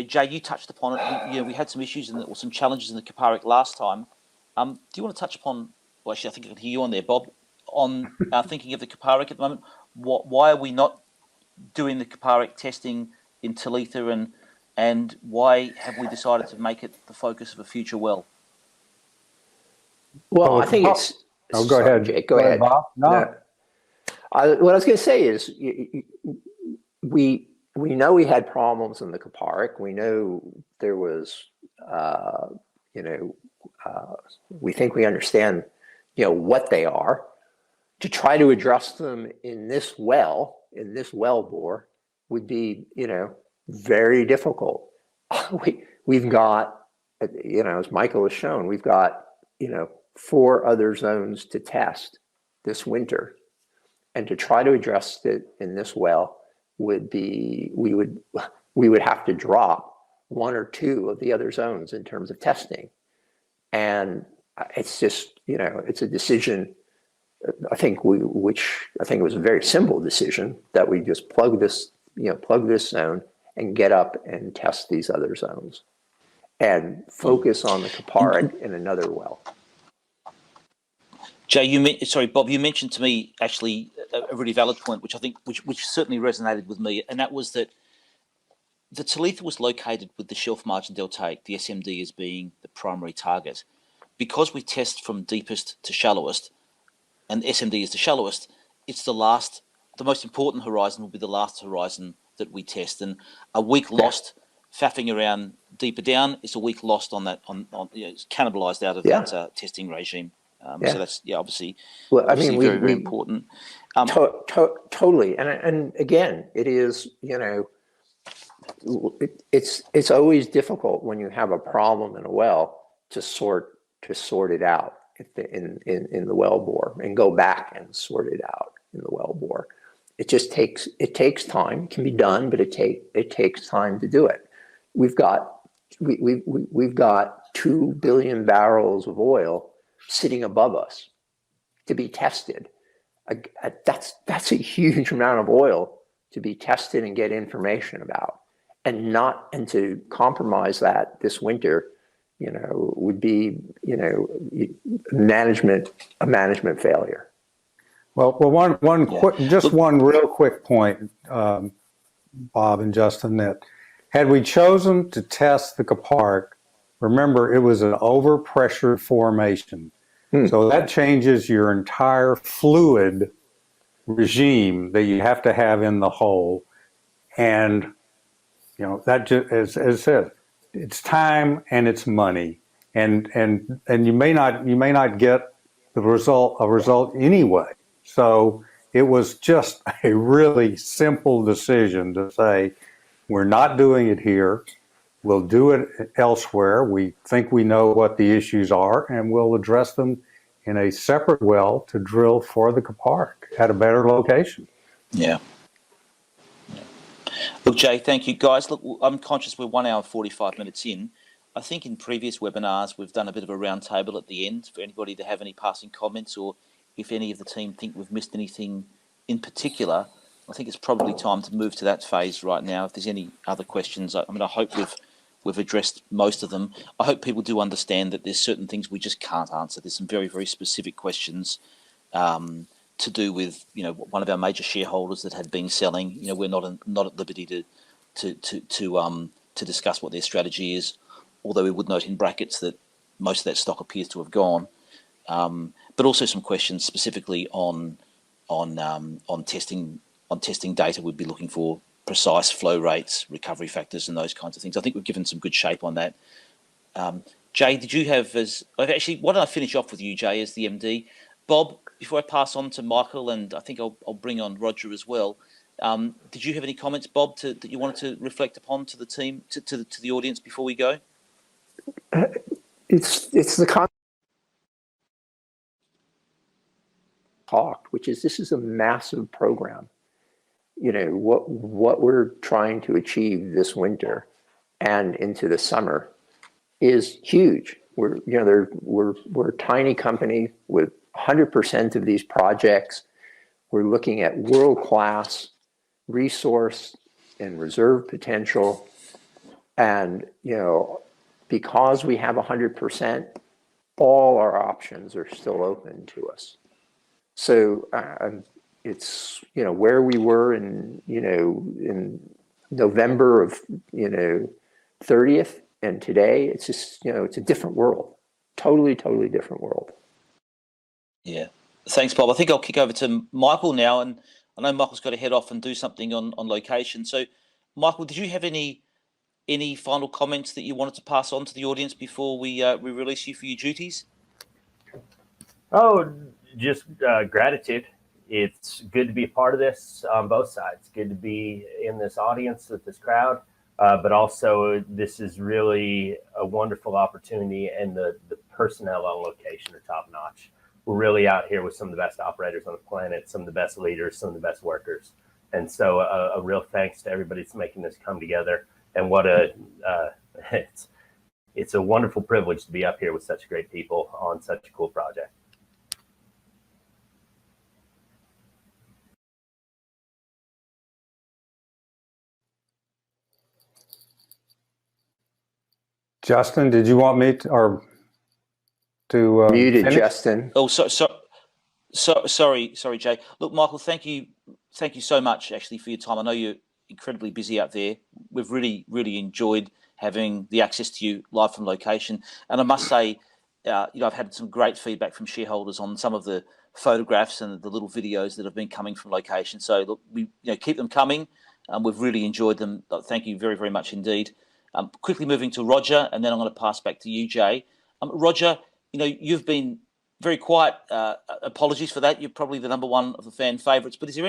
Jay, you touched upon it. We had some issues or some challenges in the Kaparic last time. Do you want to touch upon? Well, actually, I think I can hear you on there, Bob. On thinking of the Kaparic at the moment, why are we not doing the Kaparic testing in Talitha, and why have we decided to make it the focus of a future well? Well, I think it's. Oh, go ahead. Jake, go ahead, Bob. No. What I was going to say is, we know we had problems in the Kaparic. We know there was, we think we understand, what they are. To try to address them in this well bore, would be, very difficult. We've got, as Michael has shown, we've got, 4 other zones to test this winter, and to try to address it in this well would be, we would have to drop 1 or 2 of the other zones in terms of testing. And it's just, it's a decision, I think it was a very simple decision that we just plug this zone and get up and test these other zones and focus on the Kaparic in another well. Jay, Bob, you mentioned to me actually a really valid point, which I think, which certainly resonated with me, and that was that the Talitha was located with the Shelf Margin Deltaic, the SMD, as being the primary target. Because we test from deepest to shallowest, and SMD is the shallowest, it's the most important horizon will be the last horizon that we test. And a week lost faffing around deeper down is a week lost on that, it's cannibalized out of that testing regime. So that's obviously, very, very important. Totally, and again, it is it's always difficult when you have a problem in a well to sort it out in the well bore and go back and sort it out in the well bore. It takes time. It can be done, but it takes time to do it. We've got 2 billion barrels of oil sitting above us to be tested. That's a huge amount of oil to be tested and get information about, and to compromise that this winter, would be a management failure. Well, one real quick point, Bob and Justin, that had we chosen to test the Kaparic, remember it was an overpressured formation. So that changes your entire fluid regime that you have to have in the hole. And, that just, as I said, it's time and it's money. And you may not get a result anyway. So it was just a really simple decision to say, we're not doing it here. We'll do it elsewhere. We think we know what the issues are, and we'll address them in a separate well to drill for the park at a better location. Yeah. Look, Jay, thank you, guys. Look, I'm conscious we're 1 hour 45 minutes in. I think in previous webinars we've done a bit of a round table at the end for anybody to have any passing comments, or if any of the team think we've missed anything in particular. I think it's probably time to move to that phase right now. If there's any other questions, I hope we've addressed most of them. I hope people do understand that there's certain things we just can't answer. There's some very, very specific questions to do with, one of our major shareholders that had been selling. We're not at liberty to discuss what their strategy is, although we would note in brackets that most of that stock appears to have gone. But also some questions specifically on testing data. We'd be looking for precise flow rates, recovery factors, and those kinds of things. I think we've given some good shape on that. Jay, did you have actually? Why don't I finish off with you, Jay, as the MD? Bob, before I pass on to Michael, and I think I'll bring on Roger as well. Did you have any comments, Bob, that you wanted to reflect upon to the team, to the audience before we go? It's the talk, which is this is a massive program. What we're trying to achieve this winter and into the summer is huge. We're a tiny company with 100% of these projects. We're looking at world-class resource and reserve potential, and because we have 100%, all our options are still open to us. So it's where we were in November of 30th, and today it's just it's a different world, totally different world. Yeah, thanks, Bob. I think I'll kick over to Michael now, and I know Michael's got to head off and do something on location. So, Michael, did you have any final comments that you wanted to pass on to the audience before we release you for your duties? Oh, just gratitude. It's good to be a part of this on both sides. Good to be in this audience with this crowd, but also this is really a wonderful opportunity, and the personnel on location are top notch. We're really out here with some of the best operators on the planet, some of the best leaders, some of the best workers. And so a real thanks to everybody that's making this come together. And what it's a wonderful privilege to be up here with such great people on such a cool project. Justin, did you want me to Muted, finish? Justin. Oh, sorry, Jay. Look, Michael, thank you so much actually for your time. I know you're incredibly busy out there. We've really enjoyed having the access to you live from location, and I must say, I've had some great feedback from shareholders on some of the photographs and the little videos that have been coming from location. So look, we keep them coming. We've really enjoyed them. Thank you very much indeed. Quickly moving to Roger, and then I'm going to pass back to you, Jay. Roger, you've been very quiet. Apologies for that. You're probably the number one of the fan favourites. But is there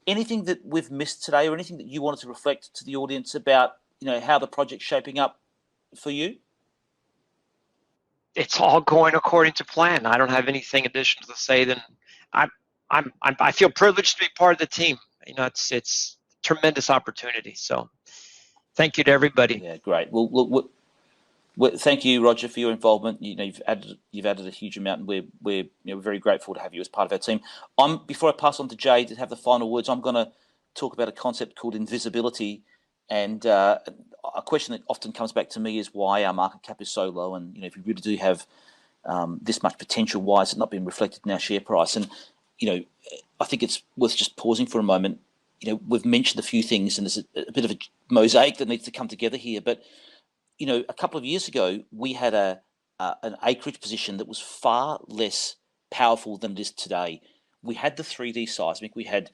anything that we've missed today, or anything that you wanted to reflect to the audience about, how the project's shaping up for you? It's all going according to plan. I don't have anything additional to say than I feel privileged to be part of the team. It's a tremendous opportunity. So thank you to everybody. Yeah, great. Well, thank you, Roger, for your involvement. You've added a huge amount, and we're very grateful to have you as part of our team. Before I pass on to Jay to have the final words, I'm going to talk about a concept called invisibility, and a question that often comes back to me is why our market cap is so low, and if we really do have this much potential, why is it not being reflected in our share price? And I think it's worth just pausing for a moment. We've mentioned a few things, and there's a bit of a mosaic that needs to come together here, but a couple of years ago, we had an acreage position that was far less powerful than it is today. We had the 3D seismic. We had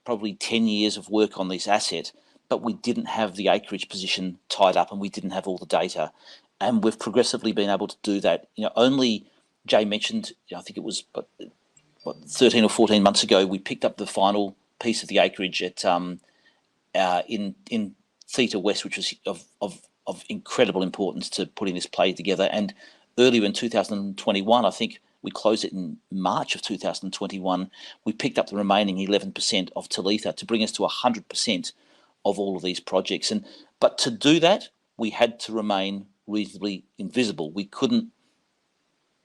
probably 10 years of work on this asset, but we didn't have the acreage position tied up, and we didn't have all the data. And we've progressively been able to do that. Only Jay mentioned, I think it was 13 or 14 months ago, we picked up the final piece of the acreage at in Theta West, which was of of incredible importance to putting this play together. And earlier in 2021, I think we closed it in March of 2021, we picked up the remaining 11% of Talitha to bring us to 100% of all of these projects. But to do that, we had to remain reasonably invisible. We couldn't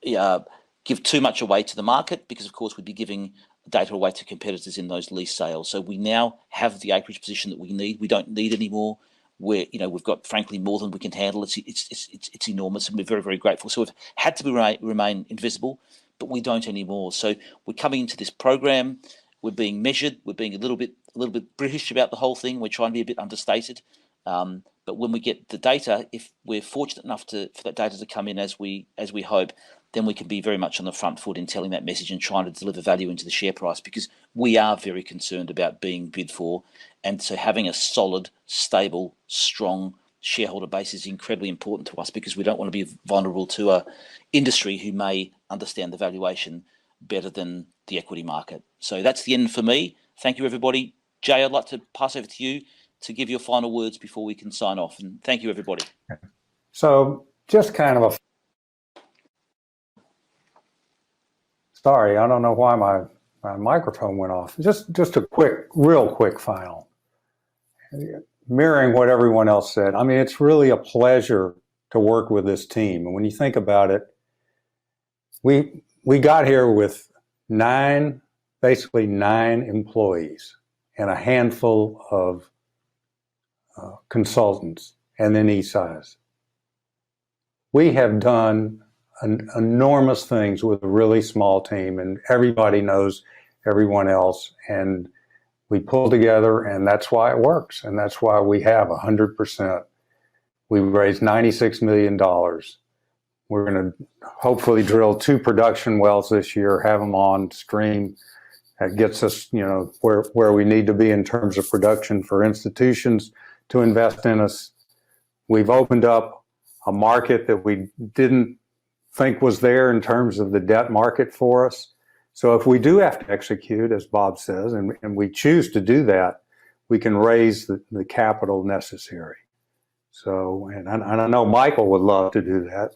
give too much away to the market because, of course, we'd be giving data away to competitors in those lease sales. So we now have the acreage position that we need. We don't need any more. We've got, frankly, more than we can handle. It's enormous, and we're very, very grateful. So we've had to remain invisible, but we don't anymore. So we're coming into this program. We're being measured. We're being a little bit British about the whole thing. We're trying to be a bit understated. But when we get the data, if we're fortunate enough for that data to come in as we hope, then we can be very much on the front foot in telling that message and trying to deliver value into the share price, because we are very concerned about being bid for. And so having a solid, stable, strong shareholder base is incredibly important to us, because we don't want to be vulnerable to a industry who may understand the valuation better than the equity market. So that's the end for me. Thank you, everybody. Jay, I'd like to pass over to you to give your final words before we can sign off. And thank you, everybody. So just kind of sorry, I don't know why my microphone went off. Just a real quick final. Mirroring what everyone else said, I mean, it's really a pleasure to work with this team. And when you think about it, we got here with basically nine employees and a handful of consultants, and then eSize. We have done enormous things with a really small team, and everybody knows everyone else, and we pull together, and that's why it works, and that's why we have 100%. We've raised $96 million. We're going to hopefully drill 2 production wells this year, have them on stream. That gets us, where we need to be in terms of production for institutions to invest in us. We've opened up a market that we didn't think was there in terms of the debt market for us. So if we do have to execute, as Bob says, and we choose to do that, we can raise the capital necessary. So, and I know Michael would love to do that.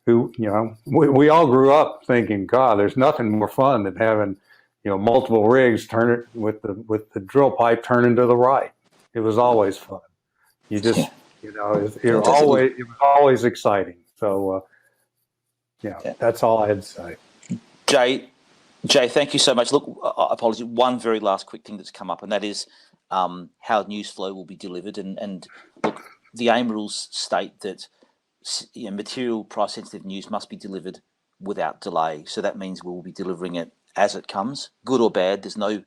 We all grew up thinking, God, there's nothing more fun than having, multiple rigs turn it with the drill pipe turning to the right. It was always fun. You just, it was always exciting. So, that's all I had to say. Jay, thank you so much. Look, I apologize. One very last quick thing that's come up, and that is how news flow will be delivered. And look, the AIM rules state that material price-sensitive news must be delivered without delay. So that means we will be delivering it as it comes, good or bad. There's no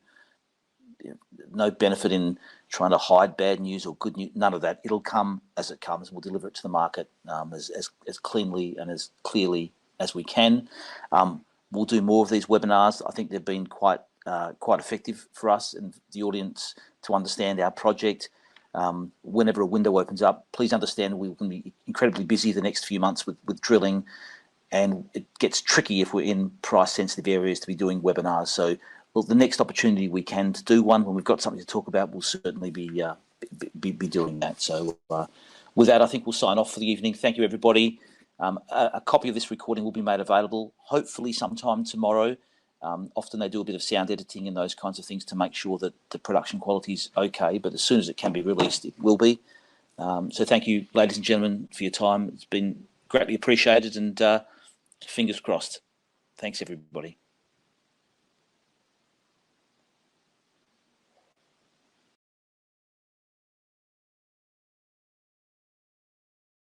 benefit in trying to hide bad news or good news. None of that. It'll come as it comes. We'll deliver it to the market as cleanly and as clearly as we can. We'll do more of these webinars. I think they've been quite effective for us and the audience to understand our project. Whenever a window opens up, please understand we can be incredibly busy the next few months with drilling, and it gets tricky if we're in price-sensitive areas to be doing webinars. So, look, the next opportunity we can to do one when we've got something to talk about, we'll certainly be doing that. So, with that, I think we'll sign off for the evening. Thank you, everybody. A copy of this recording will be made available, hopefully sometime tomorrow. Often they do a bit of sound editing and those kinds of things to make sure that the production quality is okay, but as soon as it can be released, it will be. So thank you, ladies and gentlemen, for your time. It's been greatly appreciated, and fingers crossed. Thanks, everybody.